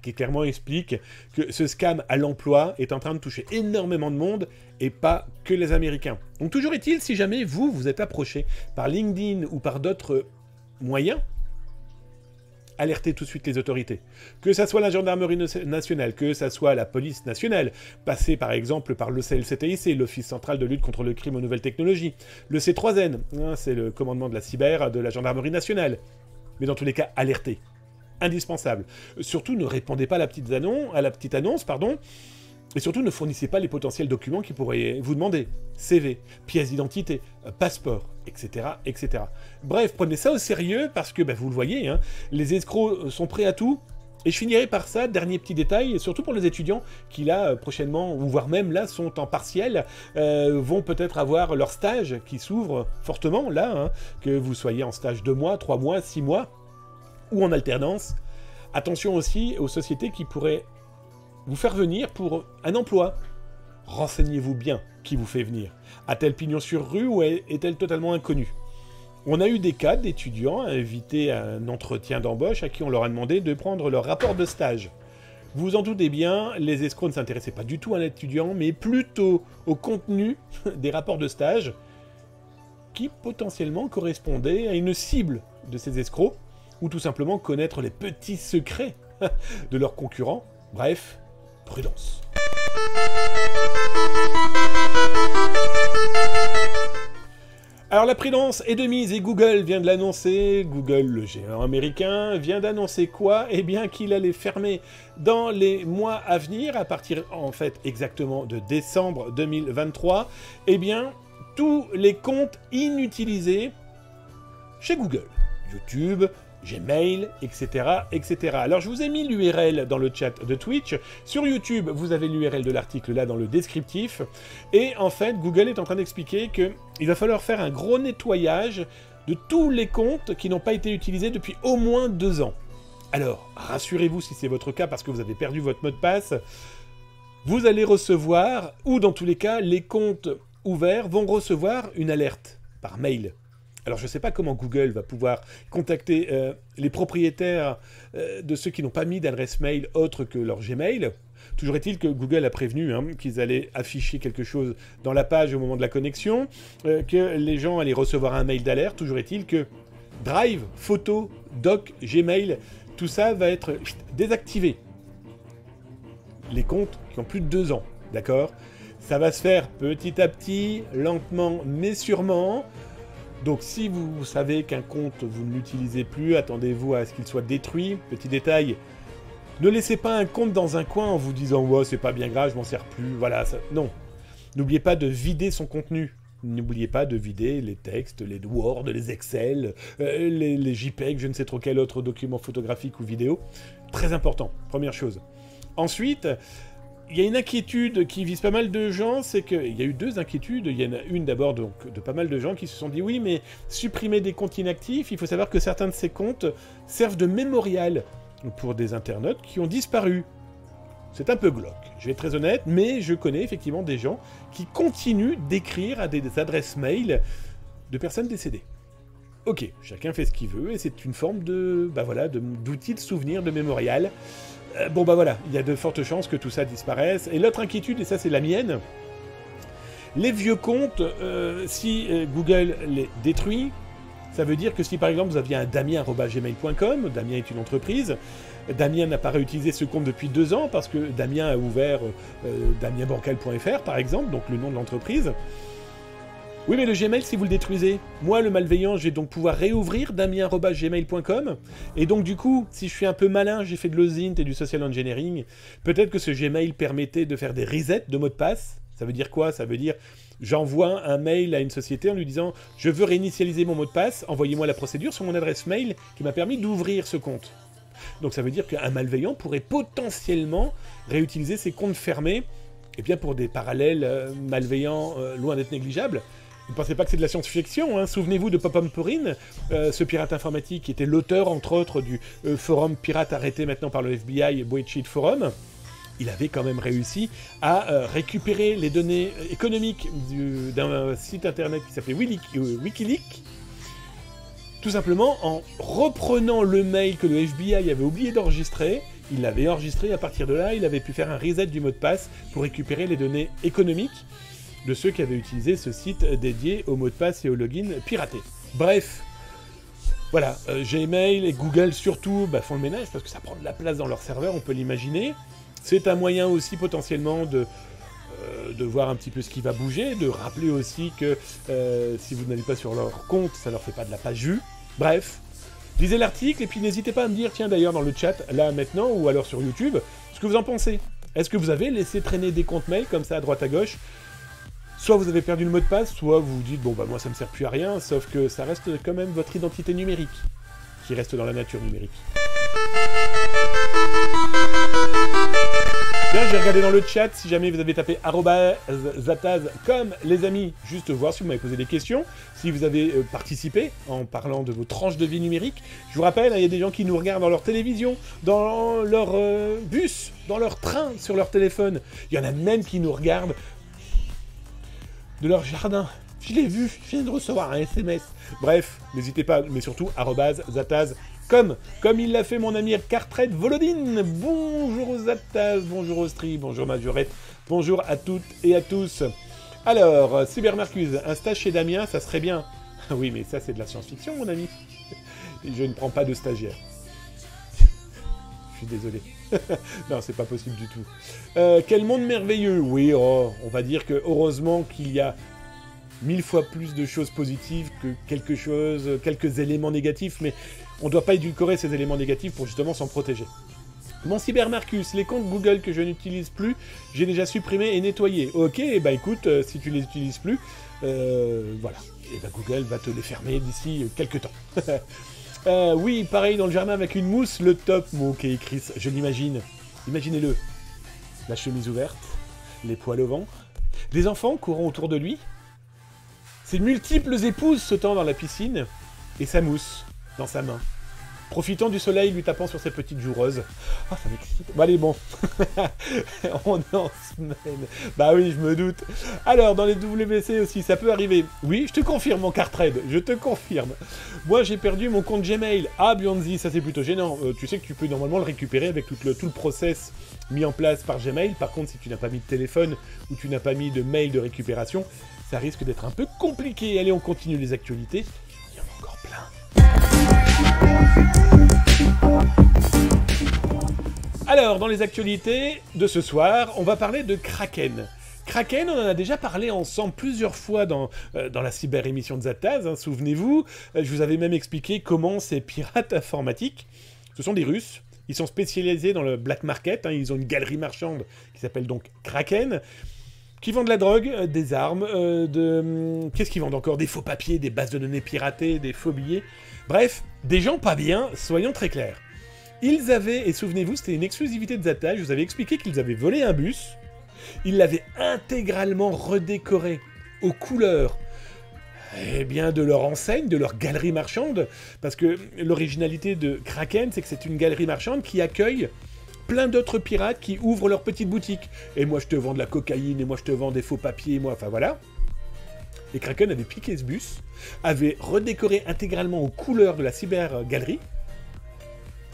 Speaker 1: qui clairement explique que ce scam à l'emploi est en train de toucher énormément de monde, et pas que les Américains. Donc toujours est-il, si jamais vous êtes approché par LinkedIn ou par d'autres moyens, alertez tout de suite les autorités. Que ça soit la gendarmerie nationale, que ça soit la police nationale, passez par exemple par le CLCTIC, l'Office central de lutte contre le crime aux nouvelles technologies, le C3N, hein, c'est le commandement de la cyber de la gendarmerie nationale. Mais dans tous les cas, alertez. Indispensable. Surtout, ne répondez pas à la petite annonce, et surtout, ne fournissez pas les potentiels documents qui pourraient vous demander. CV, pièce d'identité, passeport, etc., etc. Bref, prenez ça au sérieux, parce que, vous le voyez, hein, les escrocs sont prêts à tout. Et je finirai par ça, dernier petit détail, surtout pour les étudiants qui, là, prochainement, ou voire même là, sont en partiel, vont peut-être avoir leur stage qui s'ouvre fortement, là, hein, que vous soyez en stage 2 mois, 3 mois, 6 mois, ou en alternance. Attention aussi aux sociétés qui pourraient vous faire venir pour un emploi. Renseignez-vous bien qui vous fait venir. A-t-elle pignon sur rue ou est-elle totalement inconnue? On a eu des cas d'étudiants invités à un entretien d'embauche à qui on leur a demandé de prendre leur rapport de stage. Vous vous en doutez bien, les escrocs ne s'intéressaient pas du tout à l'étudiant, mais plutôt au contenu des rapports de stage qui potentiellement correspondaient à une cible de ces escrocs, ou tout simplement connaître les petits secrets de leurs concurrents. Bref, prudence. Alors la prudence est de mise et Google vient de l'annoncer. Google, le géant américain, vient d'annoncer quoi? Eh bien qu'il allait fermer dans les mois à venir, à partir en fait exactement de décembre 2023, eh bien tous les comptes inutilisés chez Google. YouTube, Gmail, etc., etc. Alors je vous ai mis l'URL dans le chat de Twitch. Sur YouTube, vous avez l'URL de l'article là dans le descriptif. Et en fait, Google est en train d'expliquer qu'il va falloir faire un gros nettoyage de tous les comptes qui n'ont pas été utilisés depuis au moins 2 ans. Alors, rassurez-vous si c'est votre cas parce que vous avez perdu votre mot de passe, vous allez recevoir, ou dans tous les cas, les comptes ouverts vont recevoir une alerte par mail. Alors je ne sais pas comment Google va pouvoir contacter les propriétaires de ceux qui n'ont pas mis d'adresse mail autre que leur Gmail. Toujours est-il que Google a prévenu qu'ils allaient afficher quelque chose dans la page au moment de la connexion, que les gens allaient recevoir un mail d'alerte. Toujours est-il que Drive, Photo, Doc, Gmail, tout ça va être désactivé. Les comptes qui ont plus de 2 ans, d'accord? Ça va se faire petit à petit, lentement mais sûrement. Donc si vous savez qu'un compte, vous ne l'utilisez plus, attendez-vous à ce qu'il soit détruit. Petit détail, ne laissez pas un compte dans un coin en vous disant « Ouais, c'est pas bien grave, je m'en sers plus. » Voilà, ça... non. N'oubliez pas de vider son contenu. N'oubliez pas de vider les textes, les Word, les Excel, les JPEG, je ne sais trop quel autre document photographique ou vidéo. Très important, première chose. Ensuite... il y a une inquiétude qui vise pas mal de gens, c'est qu'il y a eu 2 inquiétudes. Il y en a une d'abord donc de pas mal de gens qui se sont dit oui, mais supprimer des comptes inactifs, il faut savoir que certains de ces comptes servent de mémorial pour des internautes qui ont disparu. C'est un peu glauque, je vais être très honnête, mais je connais effectivement des gens qui continuent d'écrire à des adresses mail de personnes décédées. Ok, chacun fait ce qu'il veut, et c'est une forme de, d'outil de souvenir, de mémorial. Bon bah voilà, il y a de fortes chances que tout ça disparaisse. Et l'autre inquiétude, et ça c'est la mienne, les vieux comptes, si Google les détruit, ça veut dire que si par exemple vous aviez un damien@gmail.com, Damien est une entreprise, Damien n'a pas réutilisé ce compte depuis 2 ans parce que Damien a ouvert damienbancal.fr par exemple, donc le nom de l'entreprise. Oui, mais le Gmail, si vous le détruisez, moi, le malveillant, je vais donc pouvoir réouvrir damien@gmail.com. Et donc, du coup, si je suis un peu malin, j'ai fait de l'OSINT et du social engineering, peut-être que ce Gmail permettait de faire des resets de mots de passe. Ça veut dire quoi? Ça veut dire, j'envoie un mail à une société en lui disant « Je veux réinitialiser mon mot de passe, envoyez-moi la procédure sur mon adresse mail qui m'a permis d'ouvrir ce compte. » Donc, ça veut dire qu'un malveillant pourrait potentiellement réutiliser ses comptes fermés, et bien pour des parallèles malveillants loin d'être négligeables. Ne pensez pas que c'est de la science-fiction, hein. Souvenez-vous de Popomporine, ce pirate informatique qui était l'auteur, entre autres, du forum pirate arrêté maintenant par le FBI, Bullshit Forum. Il avait quand même réussi à récupérer les données économiques d'un site internet qui s'appelait Wikileaks, tout simplement en reprenant le mail que le FBI avait oublié d'enregistrer. Il l'avait enregistré, à partir de là, il avait pu faire un reset du mot de passe pour récupérer les données économiques de ceux qui avaient utilisé ce site dédié au mot de passe et au login piraté. Bref, voilà, Gmail et Google surtout font le ménage parce que ça prend de la place dans leur serveur, on peut l'imaginer. C'est un moyen aussi potentiellement de voir un petit peu ce qui va bouger, de rappeler aussi que si vous n'allez pas sur leur compte, ça leur fait pas de la page vue. Bref, lisez l'article et puis n'hésitez pas à me dire, tiens d'ailleurs dans le chat, là maintenant, ou alors sur YouTube, ce que vous en pensez. Est-ce que vous avez laissé traîner des comptes mail comme ça à droite à gauche? Soit vous avez perdu le mot de passe, soit vous vous dites, bon bah moi ça me sert plus à rien, sauf que ça reste quand même votre identité numérique, qui reste dans la nature numérique. Bien, j'ai regardé dans le chat, si jamais vous avez tapé @zataz comme les amis, juste voir si vous m'avez posé des questions, si vous avez participé en parlant de vos tranches de vie numériques. Je vous rappelle, il y a des gens qui nous regardent dans leur télévision, dans leur bus, dans leur train, sur leur téléphone. Il y en a même qui nous regardent de leur jardin. Je l'ai vu, je viens de recevoir un SMS. Bref, n'hésitez pas, mais surtout, @zataz, comme il l'a fait mon ami Cartret Volodine. Bonjour Zataz, bonjour Austri, bonjour Majorette, bonjour à toutes et à tous. Alors, Cybermarcus, un stage chez Damien, ça serait bien. Oui, mais ça c'est de la science-fiction, mon ami. Je ne prends pas de stagiaire. Je suis désolé. Non, c'est pas possible du tout. Quel monde merveilleux. Oui, on va dire que heureusement qu'il y a 1000 fois plus de choses positives que quelques éléments négatifs, mais on ne doit pas édulcorer ces éléments négatifs pour justement s'en protéger. Mon cybermarcus, les comptes Google que je n'utilise plus, j'ai déjà supprimé et nettoyé. Ok, bah écoute, si tu les utilises plus, voilà. Et bah Google va te les fermer d'ici quelques temps. Oui, pareil dans le jardin avec une mousse, le top, mon ok Chris, je l'imagine. Imaginez-le. La chemise ouverte, les poils au vent, les enfants courant autour de lui, ses multiples épouses sautant dans la piscine, et sa mousse dans sa main. Profitant du soleil, lui tapant sur ses petites joues roses. Ah, ça m'excite. Bon, allez, bon. On est en semaine. Bah oui, je me doute. Alors, dans les WC aussi, ça peut arriver. Oui, je te confirme, mon Cartred. Je te confirme. Moi, j'ai perdu mon compte Gmail. Ah, Bionzi, ça c'est plutôt gênant. Tu sais que tu peux normalement le récupérer avec tout le process mis en place par Gmail. Par contre, si tu n'as pas mis de téléphone ou tu n'as pas mis de mail de récupération, ça risque d'être un peu compliqué. Allez, on continue les actualités. Il y en a encore plein. Alors, dans les actualités de ce soir, on va parler de Kraken. Kraken, on en a déjà parlé ensemble plusieurs fois dans la cyber-émission de Zataz, hein, souvenez-vous. Je vous avais même expliqué comment ces pirates informatiques, ce sont des Russes, ils sont spécialisés dans le black market, hein, ils ont une galerie marchande qui s'appelle donc Kraken, qui vendent de la drogue, des armes, qu'est-ce qu'ils vendent encore? Des faux papiers, des bases de données piratées, des faux billets. Bref, des gens pas bien, soyons très clairs. Ils avaient, et souvenez-vous, c'était une exclusivité de Zatag, je vous avais expliqué qu'ils avaient volé un bus, ils l'avaient intégralement redécoré aux couleurs eh bien, de leur enseigne, de leur galerie marchande, parce que l'originalité de Kraken, c'est que c'est une galerie marchande qui accueille plein d'autres pirates qui ouvrent leur petite boutique. Et moi je te vends de la cocaïne, et moi je te vends des faux papiers, moi, enfin voilà. Et Kraken avait piqué ce bus, avait redécoré intégralement aux couleurs de la cyber-galerie,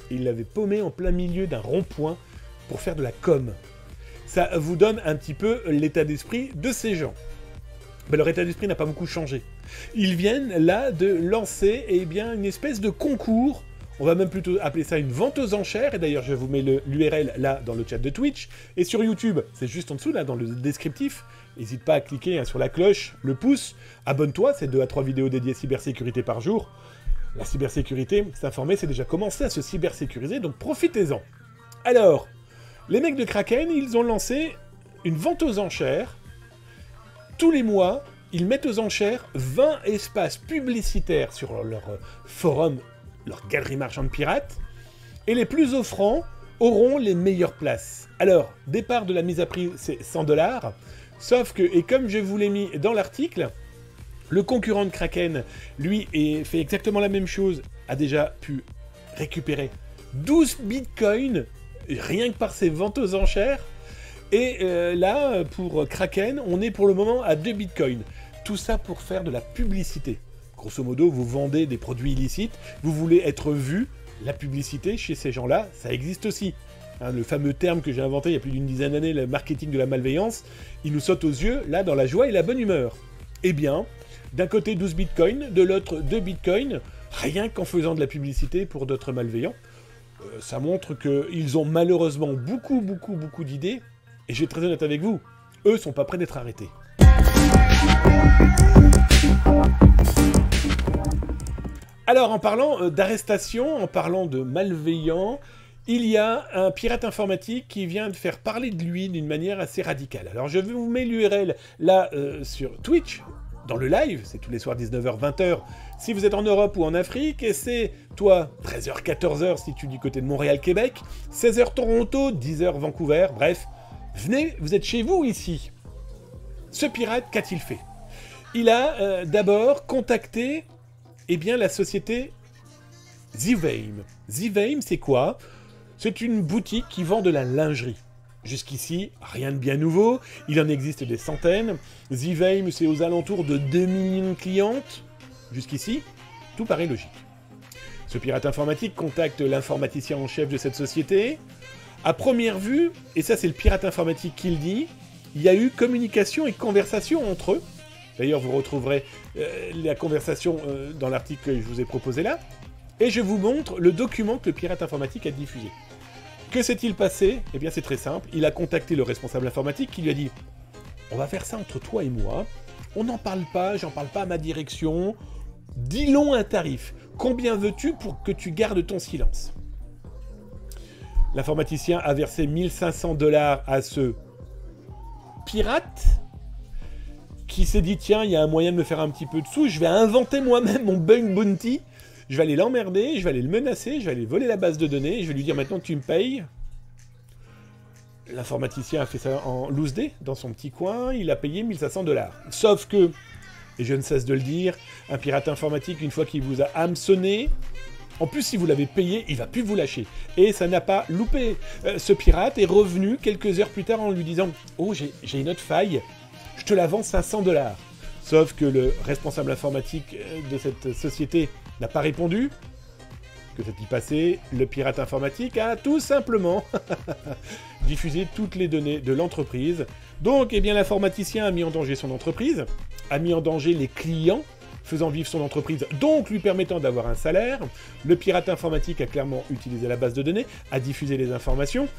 Speaker 1: et il l'avait paumé en plein milieu d'un rond-point pour faire de la com. Ça vous donne un petit peu l'état d'esprit de ces gens. Ben, leur état d'esprit n'a pas beaucoup changé. Ils viennent là de lancer eh bien, une espèce de concours. On va même plutôt appeler ça une vente aux enchères. Et d'ailleurs, je vous mets l'URL là dans le chat de Twitch. Et sur YouTube, c'est juste en dessous, là, dans le descriptif. N'hésite pas à cliquer hein, sur la cloche, le pouce. Abonne-toi, c'est 2 à 3 vidéos dédiées à cybersécurité par jour. La cybersécurité, c'est informé, c'est déjà commencé à se cybersécuriser, donc profitez-en. Alors, les mecs de Kraken, ils ont lancé une vente aux enchères. Tous les mois, ils mettent aux enchères 20 espaces publicitaires sur leur forum, leur galerie marchande pirate, et les plus offrants auront les meilleures places. Alors, départ de la mise à prix, c'est 100$, sauf que, et comme je vous l'ai mis dans l'article, le concurrent de Kraken, lui, fait exactement la même chose, a déjà pu récupérer 12 bitcoins, rien que par ses ventes aux enchères. Et là, pour Kraken, on est pour le moment à 2 bitcoins. Tout ça pour faire de la publicité. Grosso modo, vous vendez des produits illicites, vous voulez être vu. La publicité, chez ces gens-là, ça existe aussi. Hein, le fameux terme que j'ai inventé il y a plus d'une dizaine d'années, le marketing de la malveillance, il nous saute aux yeux, là, dans la joie et la bonne humeur. Eh bien, d'un côté 12 bitcoins, de l'autre 2 bitcoins, rien qu'en faisant de la publicité pour d'autres malveillants. Ça montre qu'ils ont malheureusement beaucoup d'idées, et je vais être très honnête avec vous, eux sont pas prêts d'être arrêtés. Alors, en parlant d'arrestation, en parlant de malveillants, il y a un pirate informatique qui vient de faire parler de lui d'une manière assez radicale. Alors, je vous mets l'URL là sur Twitch, dans le live, c'est tous les soirs 19h, 20h, si vous êtes en Europe ou en Afrique, et c'est, toi, 13h, 14h si tu es du côté de Montréal, Québec, 16h Toronto, 10h Vancouver, bref, venez, vous êtes chez vous ici. Ce pirate, qu'a-t-il fait? Il a d'abord contacté, eh bien, la société Zivame. Zivame, c'est quoi? C'est une boutique qui vend de la lingerie. Jusqu'ici, rien de bien nouveau, il en existe des centaines. Zivame, c'est aux alentours de 2 millions de clientes. Jusqu'ici, tout paraît logique. Ce pirate informatique contacte l'informaticien en chef de cette société. À première vue, et ça c'est le pirate informatique qui le dit, il y a eu communication et conversation entre eux. D'ailleurs, vous retrouverez la conversation dans l'article que je vous ai proposé là. Et je vous montre le document que le pirate informatique a diffusé. Que s'est-il passé? Eh bien, c'est très simple. Il a contacté le responsable informatique qui lui a dit « On va faire ça entre toi et moi. On n'en parle pas, j'en parle pas à ma direction. Dis-long un tarif. Combien veux-tu pour que tu gardes ton silence? L'informaticien a versé 1500 $ à ce pirate qui s'est dit, tiens, il y a un moyen de me faire un petit peu de sous, je vais inventer moi-même mon bug bounty, je vais aller l'emmerder, je vais aller le menacer, je vais aller voler la base de données, je vais lui dire maintenant tu me payes. L'informaticien a fait ça en loose day, dans son petit coin, il a payé 1500 $. Sauf que, et je ne cesse de le dire, un pirate informatique, une fois qu'il vous a hameçonné, en plus si vous l'avez payé, il va plus vous lâcher. Et ça n'a pas loupé. Ce pirate est revenu quelques heures plus tard en lui disant « Oh, j'ai une autre faille, je te la vends 500 $. Sauf que le responsable informatique de cette société n'a pas répondu. Que s'est-il passé? Le pirate informatique a tout simplement diffusé toutes les données de l'entreprise. Donc, eh bien, l'informaticien a mis en danger son entreprise, a mis en danger les clients faisant vivre son entreprise, donc lui permettant d'avoir un salaire. Le pirate informatique a clairement utilisé la base de données, a diffusé les informations.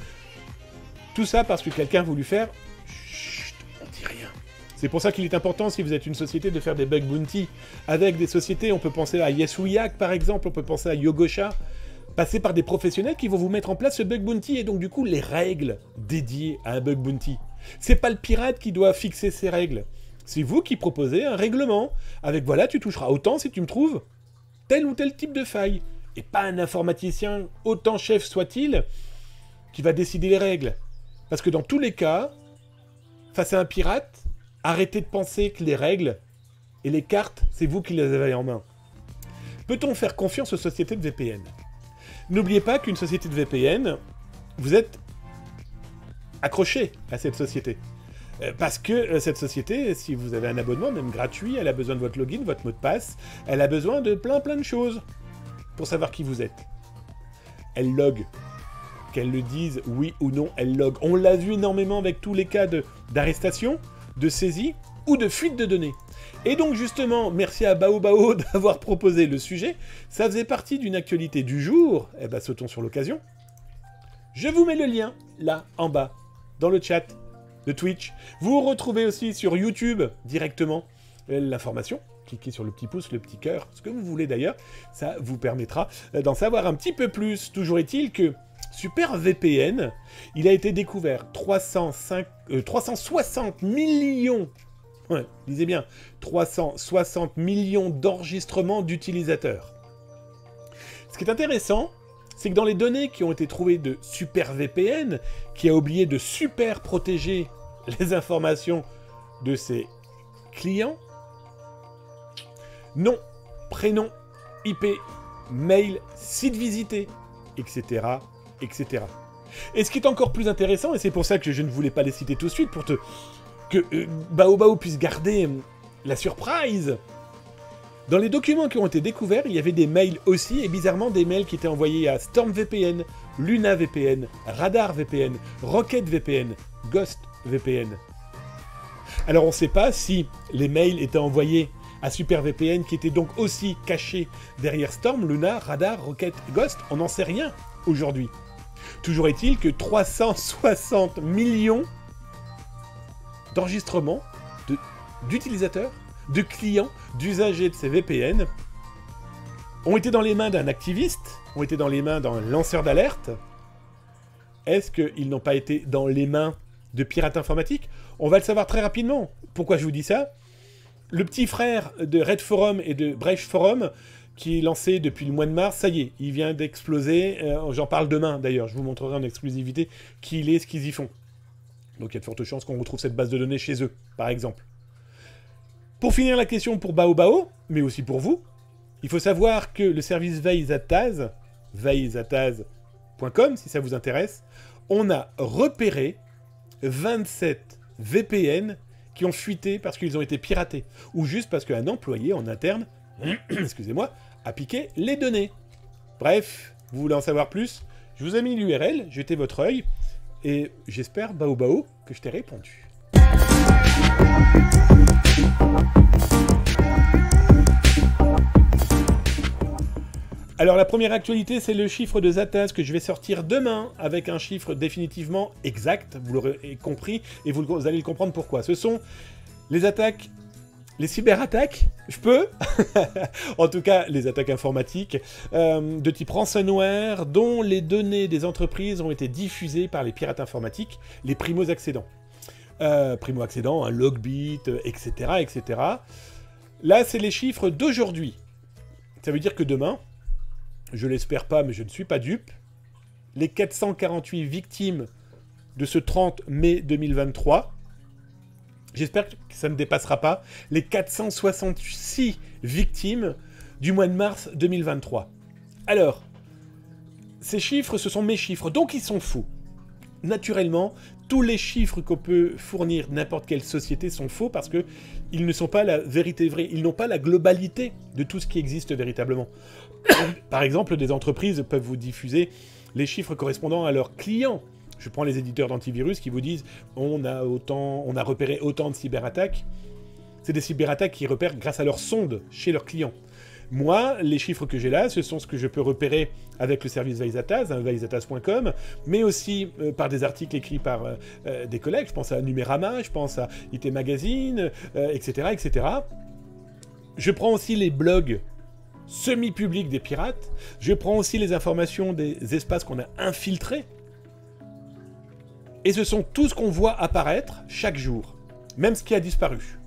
Speaker 1: Tout ça parce que quelqu'un a voulu faire... Chut, on dit rien. C'est pour ça qu'il est important, si vous êtes une société, de faire des bug bounty. Avec des sociétés, on peut penser à Yes-We-Hack, par exemple, on peut penser à Yogosha. Passer par des professionnels qui vont vous mettre en place ce bug bounty, et donc du coup, les règles dédiées à un bug bounty. C'est pas le pirate qui doit fixer ces règles. C'est vous qui proposez un règlement. Avec voilà, tu toucheras autant si tu me trouves tel ou tel type de faille. Et pas un informaticien, autant chef soit-il, qui va décider les règles. Parce que dans tous les cas, face à un pirate, arrêtez de penser que les règles et les cartes, c'est vous qui les avez en main. Peut-on faire confiance aux sociétés de VPN? N'oubliez pas qu'une société de VPN, vous êtes accroché à cette société. Parce que cette société, si vous avez un abonnement, même gratuit, elle a besoin de votre login, votre mot de passe, elle a besoin de plein de choses pour savoir qui vous êtes. Elle log. Qu'elle le dise, oui ou non, elle log. On l'a vu énormément avec tous les cas d'arrestation, de saisie ou de fuite de données. Et donc justement, merci à Baobao d'avoir proposé le sujet. Ça faisait partie d'une actualité du jour. Eh ben, sautons sur l'occasion. Je vous mets le lien, là, en bas, dans le chat de Twitch. Vous retrouvez aussi sur YouTube, directement, l'information. Cliquez sur le petit pouce, le petit cœur, ce que vous voulez d'ailleurs. Ça vous permettra d'en savoir un petit peu plus. Toujours est-il que SuperVPN, il a été découvert 360 millions, ouais, lisez bien, 360 millions d'enregistrements d'utilisateurs. Ce qui est intéressant, c'est que dans les données qui ont été trouvées de SuperVPN, qui a oublié de super protéger les informations de ses clients, nom, prénom, IP, mail, site visité, etc., etc. Et ce qui est encore plus intéressant, et c'est pour ça que je ne voulais pas les citer tout de suite, pour que Baobao puisse garder la surprise, dans les documents qui ont été découverts, il y avait des mails aussi, et bizarrement des mails qui étaient envoyés à StormVPN, LunaVPN, RadarVPN, RocketVPN, GhostVPN. Alors on ne sait pas si les mails étaient envoyés à SuperVPN, qui était donc aussi caché derrière Storm, Luna, Radar, Rocket, Ghost, on n'en sait rien aujourd'hui. Toujours est-il que 360 millions d'enregistrements d'utilisateurs, de clients, d'usagers de ces VPN ont été dans les mains d'un activiste, ont été dans les mains d'un lanceur d'alerte. Est-ce qu'ils n'ont pas été dans les mains de pirates informatiques? On va le savoir très rapidement. Pourquoi je vous dis ça? Le petit frère de Red Forum et de Brave Forum, qui est lancé depuis le mois de mars, ça y est, il vient d'exploser. J'en parle demain, d'ailleurs. Je vous montrerai en exclusivité qui il est, ce qu'ils y font. Donc il y a de fortes chances qu'on retrouve cette base de données chez eux, par exemple. Pour finir la question pour Baobao, mais aussi pour vous, il faut savoir que le service Veizataz, veizataz.com, si ça vous intéresse, on a repéré 27 VPN qui ont fuité parce qu'ils ont été piratés, ou juste parce qu'un employé en interne, excusez-moi, a piqué les données. Bref, vous voulez en savoir plus? Je vous ai mis l'URL, jetez votre œil, et j'espère, Baobao, que je t'ai répondu. Alors la première actualité, c'est le chiffre de Zataz que je vais sortir demain avec un chiffre définitivement exact, vous l'aurez compris, et vous allez le comprendre pourquoi. Ce sont les attaques Les cyberattaques, je peux. En tout cas, les attaques informatiques de type ransomware dont les données des entreprises ont été diffusées par les pirates informatiques, les primo-accédants. Primo-accédants, un Logbit, etc., etc. Là, c'est les chiffres d'aujourd'hui. Ça veut dire que demain, je l'espère pas, mais je ne suis pas dupe, les 448 victimes de ce 30 mai 2023, j'espère que ça ne dépassera pas les 466 victimes du mois de mars 2023. Alors, ces chiffres, ce sont mes chiffres, donc ils sont faux. Naturellement, tous les chiffres qu'on peut fournir n'importe quelle société sont faux parce qu'ils ne sont pas la vérité vraie, ils n'ont pas la globalité de tout ce qui existe véritablement. Par exemple, des entreprises peuvent vous diffuser les chiffres correspondant à leurs clients. Je prends les éditeurs d'antivirus qui vous disent on a repéré autant de cyberattaques. C'est des cyberattaques qui repèrent grâce à leurs sondes chez leurs clients. Moi, les chiffres que j'ai là, ce sont ce que je peux repérer avec le service Vaisataz, vaisataz.com, mais aussi par des articles écrits par des collègues. Je pense à Numérama, je pense à IT Magazine, etc., etc. Je prends aussi les blogs semi-publics des pirates. Je prends aussi les informations des espaces qu'on a infiltrés. Et ce sont tout ce qu'on voit apparaître chaque jour, même ce qui a disparu.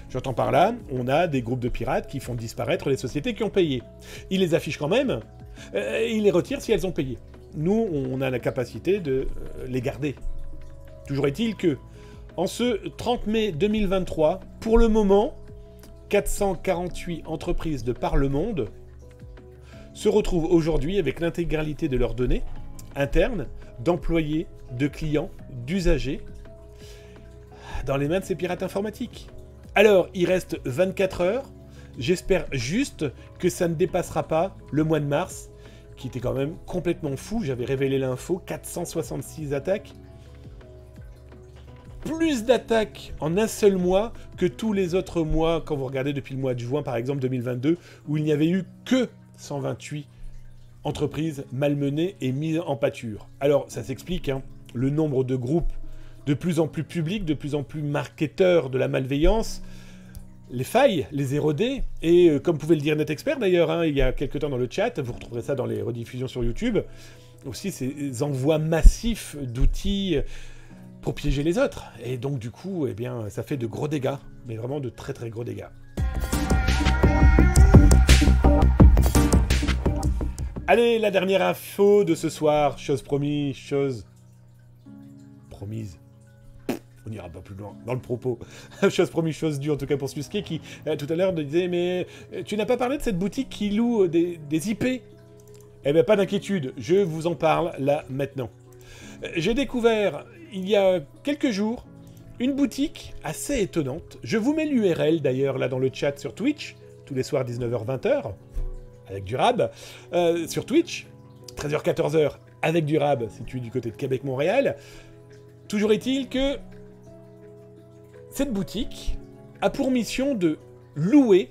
Speaker 1: J'entends par là, on a des groupes de pirates qui font disparaître les sociétés qui ont payé. Ils les affichent quand même, ils les retirent si elles ont payé. Nous, on a la capacité de les garder. Toujours est-il que, en ce 30 mai 2023, pour le moment, 448 entreprises de par le monde se retrouvent aujourd'hui avec l'intégralité de leurs données internes, d'employés, de clients, d'usagers, dans les mains de ces pirates informatiques. Alors, il reste 24 heures. J'espère juste que ça ne dépassera pas le mois de mars, qui était quand même complètement fou. J'avais révélé l'info, 466 attaques. Plus d'attaques en un seul mois que tous les autres mois, quand vous regardez depuis le mois de juin, par exemple 2022, où il n'y avait eu que 128 entreprises malmenées et mises en pâture. Alors, ça s'explique, hein, le nombre de groupes de plus en plus publics, de plus en plus marketeurs de la malveillance, les failles, les éroder, et comme pouvait le dire NetExpert d'ailleurs, hein, il y a quelques temps dans le chat, vous retrouverez ça dans les rediffusions sur YouTube, aussi ces envois massifs d'outils pour piéger les autres. Et donc du coup, eh bien, ça fait de gros dégâts, mais vraiment de très très gros dégâts. Allez, la dernière info de ce soir, chose promise, chose promise. On n'ira pas plus loin dans le propos. Chose promise, chose due, en tout cas pour Suske, qui tout à l'heure me disait « Mais tu n'as pas parlé de cette boutique qui loue des IP ?» Eh bien, pas d'inquiétude, je vous en parle là, maintenant. J'ai découvert, il y a quelques jours, une boutique assez étonnante. Je vous mets l'URL, d'ailleurs, là dans le chat sur Twitch, tous les soirs 19h-20h, avec du rab. Sur Twitch, 13h-14h, avec du rab, situé du côté de Québec-Montréal. Toujours est-il que cette boutique a pour mission de louer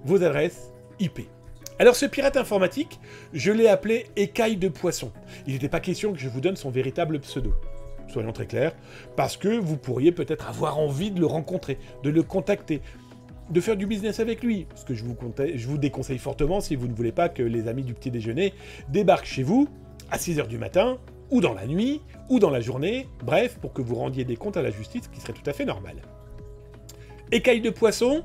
Speaker 1: vos adresses IP. Alors ce pirate informatique, je l'ai appelé écaille de poisson. Il n'était pas question que je vous donne son véritable pseudo. Soyons très clairs, parce que vous pourriez peut-être avoir envie de le rencontrer, de le contacter, de faire du business avec lui. Ce que je vous déconseille fortement si vous ne voulez pas que les amis du petit déjeuner débarquent chez vous à 6h du matin, ou dans la nuit, ou dans la journée, bref, pour que vous rendiez des comptes à la justice, ce qui serait tout à fait normal. Écaille de poisson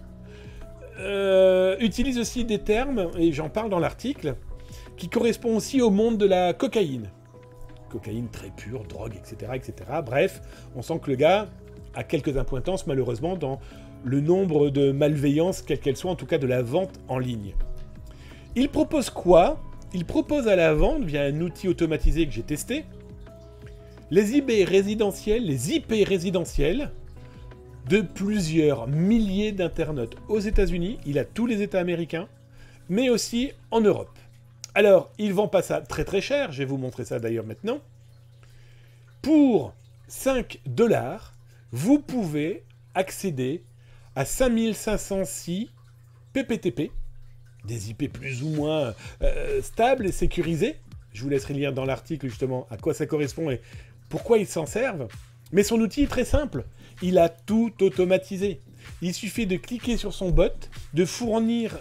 Speaker 1: utilise aussi des termes, et j'en parle dans l'article, qui correspondent aussi au monde de la cocaïne. Cocaïne très pure, drogue, etc., etc. Bref, on sent que le gars a quelques impointances, malheureusement, dans le nombre de malveillances, quelle qu'elle soit, en tout cas de la vente en ligne. Il propose quoi ? Il propose à la vente, via un outil automatisé que j'ai testé, les IP résidentiels de plusieurs milliers d'internautes aux États-Unis. Il a tous les États américains, mais aussi en Europe. Alors, il vend pas ça très très cher, je vais vous montrer ça d'ailleurs maintenant. Pour 5$, vous pouvez accéder à 5506 PPTP, des IP plus ou moins stables et sécurisés. Je vous laisserai lire dans l'article justement à quoi ça correspond et pourquoi ils s'en servent. Mais son outil est très simple. Il a tout automatisé. Il suffit de cliquer sur son bot, de fournir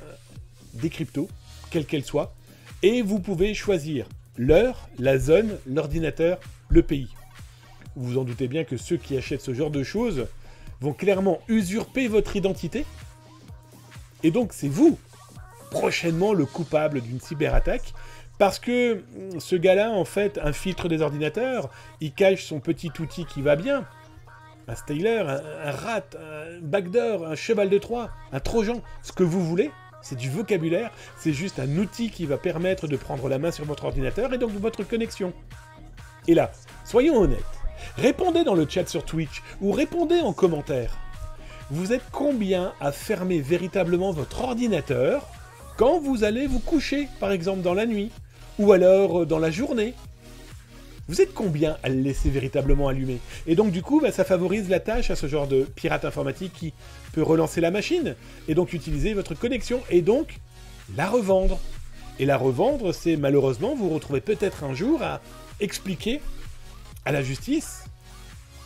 Speaker 1: des cryptos, quelles qu'elles soient, et vous pouvez choisir l'heure, la zone, l'ordinateur, le pays. Vous vous en doutez bien que ceux qui achètent ce genre de choses vont clairement usurper votre identité. Et donc c'est vous, prochainement, le coupable d'une cyberattaque, parce que ce gars-là, en fait, infiltre des ordinateurs, il cache son petit outil qui va bien, un styler, un rat, un backdoor, un cheval de Troie, un trojan, ce que vous voulez. C'est du vocabulaire, c'est juste un outil qui va permettre de prendre la main sur votre ordinateur et donc votre connexion. Et là, soyons honnêtes, répondez dans le chat sur Twitch ou répondez en commentaire. Vous êtes combien à fermer véritablement votre ordinateur quand vous allez vous coucher, par exemple dans la nuit, ou alors dans la journée? Vous êtes combien à le laisser véritablement allumé? Et donc du coup, ça favorise la tâche à ce genre de pirate informatique qui peut relancer la machine, et donc utiliser votre connexion, et donc la revendre. Et la revendre, c'est malheureusement, vous vous retrouvez peut-être un jour à expliquer à la justice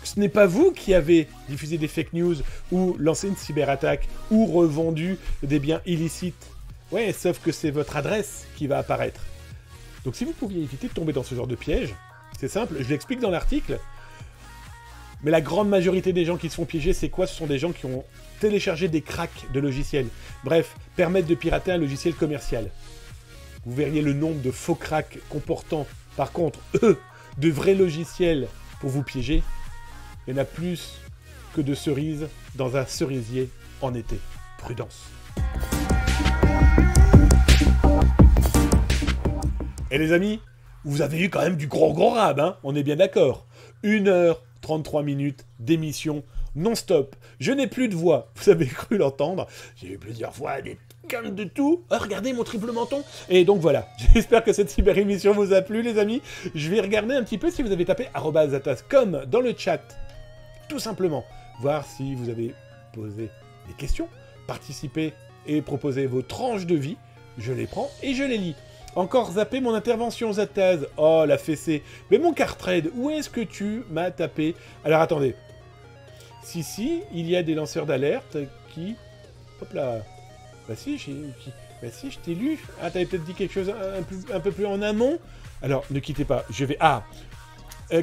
Speaker 1: que ce n'est pas vous qui avez diffusé des fake news, ou lancé une cyberattaque, ou revendu des biens illicites. Ouais, sauf que c'est votre adresse qui va apparaître. Donc si vous pouviez éviter de tomber dans ce genre de piège, c'est simple, je l'explique dans l'article, mais la grande majorité des gens qui se font piéger, c'est quoi? Ce sont des gens qui ont téléchargé des cracks de logiciels. Bref, permettre de pirater un logiciel commercial. Vous verriez le nombre de faux cracks comportant, par contre, de vrais logiciels pour vous piéger. Il y en a plus que de cerises dans un cerisier en été. Prudence. Et les amis, vous avez eu quand même du gros rab, hein, on est bien d'accord. 1h33 d'émission non-stop. Je n'ai plus de voix, vous avez cru l'entendre. J'ai eu plusieurs fois des cannes de tout. Oh, regardez mon triple menton. Et donc voilà, j'espère que cette cyber-émission vous a plu, les amis. Je vais regarder un petit peu si vous avez tapé @zatas.com dans le chat. Tout simplement, voir si vous avez posé des questions, participé et proposé vos tranches de vie. Je les prends et je les lis. Encore zappé mon intervention, Zataz. Oh, la fessée. Mais mon Cartrade, où est-ce que tu m'as tapé? Alors, attendez. Si, il y a des lanceurs d'alerte qui... Hop là. Bah si, je t'ai lu. Ah, t'avais peut-être dit quelque chose un peu plus en amont. Alors, ne quittez pas. Je vais... Ah,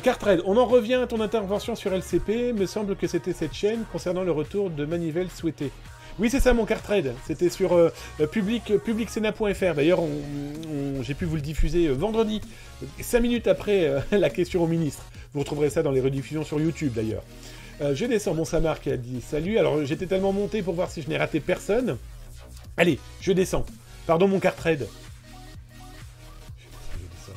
Speaker 1: Cartrade, on en revient à ton intervention sur LCP. Me semble que c'était cette chaîne concernant le retour de manivelle souhaité. Oui, c'est ça mon Cartrade. C'était sur publicsena.fr. D'ailleurs, j'ai pu vous le diffuser vendredi, 5 minutes après la question au ministre. Vous retrouverez ça dans les rediffusions sur YouTube, d'ailleurs. Je descends, mon Samar qui a dit « Salut ». Alors, j'étais tellement monté pour voir si je n'ai raté personne. Allez, je descends. Pardon, mon Cartrade.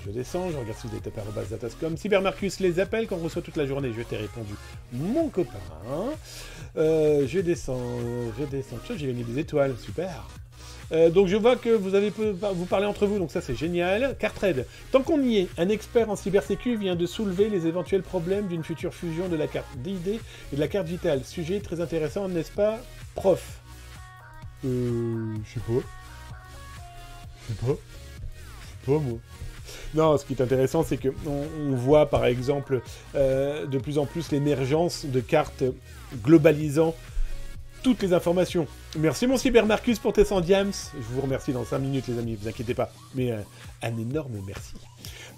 Speaker 1: Je descends, je regarde si vous avez tapé @zatas.com. Cybermarcus les appelle qu'on reçoit toute la journée. Je t'ai répondu, mon copain. Je descends. J'ai gagné des étoiles, super. Donc je vois que vous parlez entre vous, donc ça c'est génial. Cartrade, tant qu'on y est, un expert en cybersécu vient de soulever les éventuels problèmes d'une future fusion de la carte d'ID et de la carte vitale. Sujet très intéressant, n'est-ce pas, prof? Je sais pas moi. Non, ce qui est intéressant, c'est qu'on voit par exemple de plus en plus l'émergence de cartes globalisant toutes les informations. Merci mon Cybermarcus pour tes 100 diams. Je vous remercie dans 5 minutes les amis, vous inquiétez pas. Mais un énorme merci.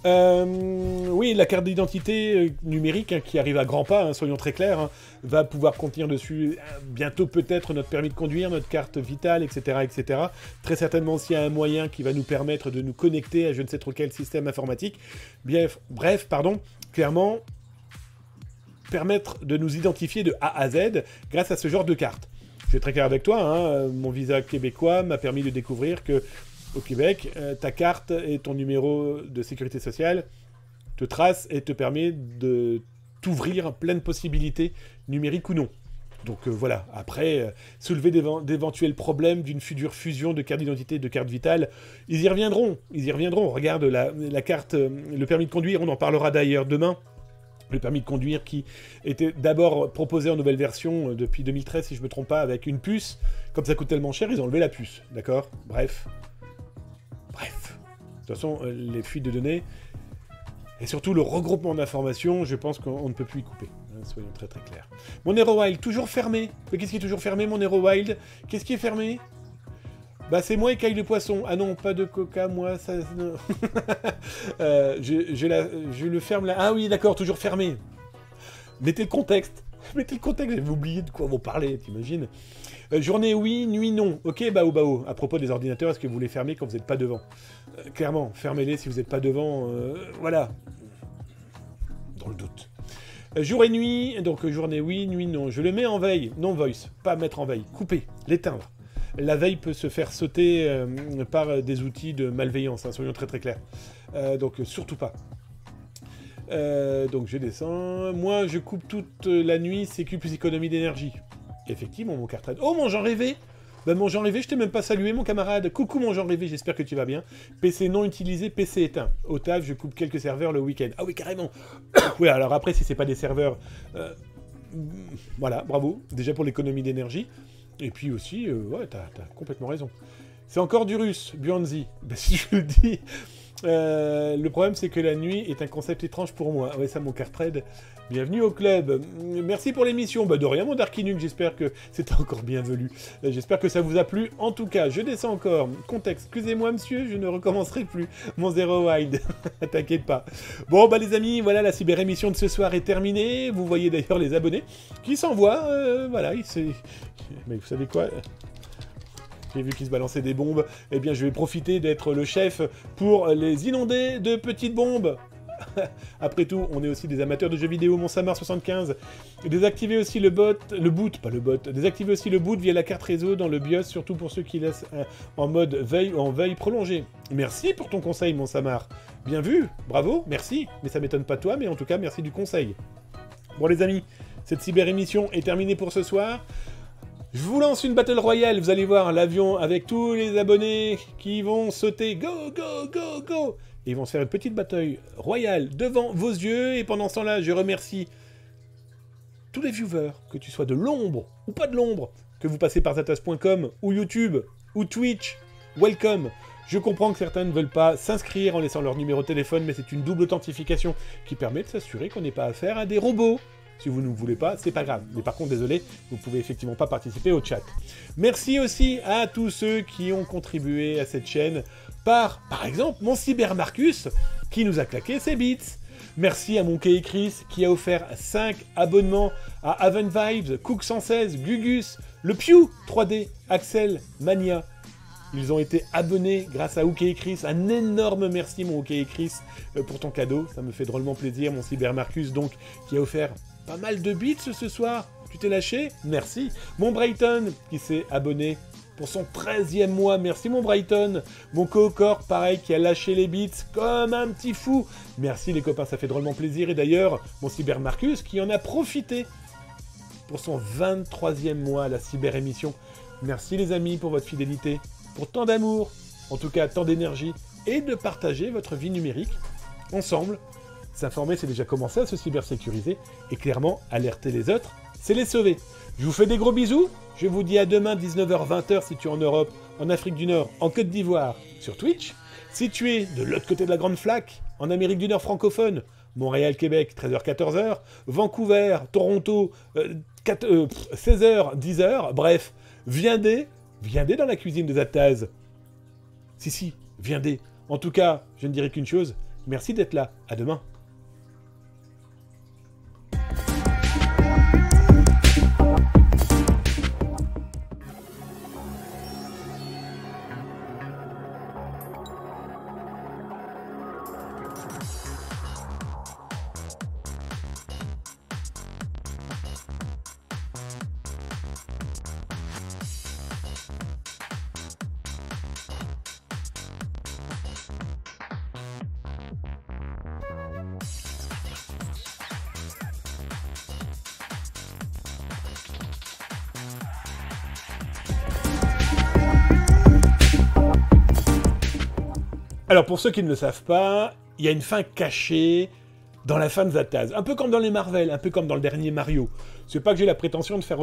Speaker 1: Oui, la carte d'identité numérique hein, qui arrive à grands pas, hein, soyons très clairs, hein, va pouvoir contenir dessus bientôt peut-être notre permis de conduire, notre carte vitale, etc., etc. Très certainement aussi un moyen qui va nous permettre de nous connecter à je ne sais trop quel système informatique. Bref, clairement, permettre de nous identifier de A à Z grâce à ce genre de carte. Je vais être très clair avec toi, hein, mon visa québécois m'a permis de découvrir que au Québec, ta carte et ton numéro de sécurité sociale te tracent et te permet de t'ouvrir plein de possibilités, numériques ou non. Donc voilà, après, soulever d'éventuels problèmes d'une future fusion de carte d'identité et de carte vitale, ils y reviendront. Regarde la carte, le permis de conduire, on en parlera d'ailleurs demain. Le permis de conduire qui était d'abord proposé en nouvelle version depuis 2013, si je ne me trompe pas, avec une puce. Comme ça coûte tellement cher, ils ont enlevé la puce, d'accord? Bref. De toute façon, les fuites de données, Et surtout, le regroupement d'informations, je pense qu'on ne peut plus y couper. Hein, soyons très très clairs. Mon Hero Wild, toujours fermé. Mais qu'est-ce qui est toujours fermé, mon Hero Wild? Qu'est-ce qui est fermé? Bah c'est moi écaille de poisson. Ah non, pas de coca, moi, ça... je le ferme là. Ah oui, d'accord, toujours fermé. Mettez le contexte. Mettez le contexte, j'avais oublié de quoi vous parlez, t'imagines. Journée oui, nuit non. Ok, bao. À propos des ordinateurs, est-ce que vous les fermez quand vous n'êtes pas devant? Clairement, fermez-les si vous n'êtes pas devant. Voilà. Dans le doute. Jour et nuit, donc journée oui, nuit non. Je le mets en veille, non voice, pas mettre en veille. Couper, l'éteindre. La veille peut se faire sauter par des outils de malveillance, hein, soyons très très clairs. Donc surtout pas. Donc je descends. Moi je coupe toute la nuit, sécu plus économie d'énergie. Effectivement mon cartade. Oh mon Jean rêvé. Ben mon Jean rêvé, je t'ai même pas salué mon camarade. Coucou mon Jean rêvé, j'espère que tu vas bien. PC non utilisé, PC éteint. Au taf, je coupe quelques serveurs le week-end. Ah oui carrément. Oui alors après si c'est pas des serveurs... voilà, bravo. Déjà pour l'économie d'énergie. Et puis aussi, ouais, t'as complètement raison. C'est encore du russe, Buanzi. Ben, si je le dis... le problème, c'est que la nuit est un concept étrange pour moi. Ah ouais, ça, mon Cartred. Bienvenue au club. Merci pour l'émission. Bah, de rien, mon Darkinuk. J'espère que c'était encore bienvenu. J'espère que ça vous a plu. En tout cas, je descends encore. Contexte. Excusez-moi, monsieur, je ne recommencerai plus mon Zero Wild. T'inquiète pas. Bon, bah, les amis, voilà, la cyber-émission de ce soir est terminée. Vous voyez d'ailleurs les abonnés qui s'envoient. Voilà, mais vous savez quoi ? J'ai vu qu'ils se balançaient des bombes. Eh bien, je vais profiter d'être le chef pour les inonder de petites bombes. Après tout, on est aussi des amateurs de jeux vidéo, mon Samar75. Désactivez aussi le boot, désactivez aussi le boot via la carte réseau dans le BIOS, surtout pour ceux qui laissent en mode veille ou en veille prolongée. Merci pour ton conseil, mon Samar. Bien vu, bravo, merci. Mais ça m'étonne pas de toi, mais en tout cas, merci du conseil. Bon les amis, cette cyber-émission est terminée pour ce soir. Je vous lance une Battle Royale, vous allez voir l'avion avec tous les abonnés qui vont sauter. Go, go, go, go! Et ils vont se faire une petite bataille royale devant vos yeux. Et pendant ce temps-là, je remercie tous les viewers, que tu sois de l'ombre ou pas de l'ombre, que vous passez par zatas.com ou YouTube ou Twitch. Welcome! Je comprends que certains ne veulent pas s'inscrire en laissant leur numéro de téléphone, mais c'est une double authentification qui permet de s'assurer qu'on n'ait pas affaire à des robots. Si vous ne voulez pas, c'est pas grave. Mais par contre, désolé, vous pouvez effectivement pas participer au chat. Merci aussi à tous ceux qui ont contribué à cette chaîne par exemple, mon Cyber Marcus, qui nous a claqué ses bits. Merci à mon Kay Chris, qui a offert 5 abonnements à Haven Vibes, Cook116, Gugus, le Pew 3D, Axel, Mania. Ils ont été abonnés grâce à Hookay Chris. Un énorme merci, mon Hookay Chris, pour ton cadeau. Ça me fait drôlement plaisir, mon Cyber Marcus, donc, qui a offert pas mal de bits ce soir. Tu t'es lâché? Merci. Mon Brighton, qui s'est abonné pour son 13e mois. Merci, mon Brighton. Mon Cohort, pareil, qui a lâché les bits comme un petit fou. Merci, les copains, ça fait drôlement plaisir. Et d'ailleurs, mon Cyber Marcus, qui en a profité pour son 23e mois à la cyber-émission. Merci, les amis, pour votre fidélité, pour tant d'amour, en tout cas tant d'énergie, et de partager votre vie numérique ensemble. S'informer, c'est déjà commencer à se cybersécuriser, et clairement, alerter les autres, c'est les sauver. Je vous fais des gros bisous, je vous dis à demain 19h-20h si tu es en Europe, en Afrique du Nord, en Côte d'Ivoire, sur Twitch. Si tu es de l'autre côté de la Grande Flaque, en Amérique du Nord francophone, Montréal, Québec, 13h-14h, Vancouver, Toronto, 16h, 10h, bref, viendez dans la cuisine de Zataz. Si, viendez. En tout cas, je ne dirai qu'une chose, merci d'être là, à demain. Alors pour ceux qui ne le savent pas, il y a une fin cachée dans la fin de Zataz. Un peu comme dans les Marvel, un peu comme dans le dernier Mario. C'est pas que j'ai la prétention de faire aussi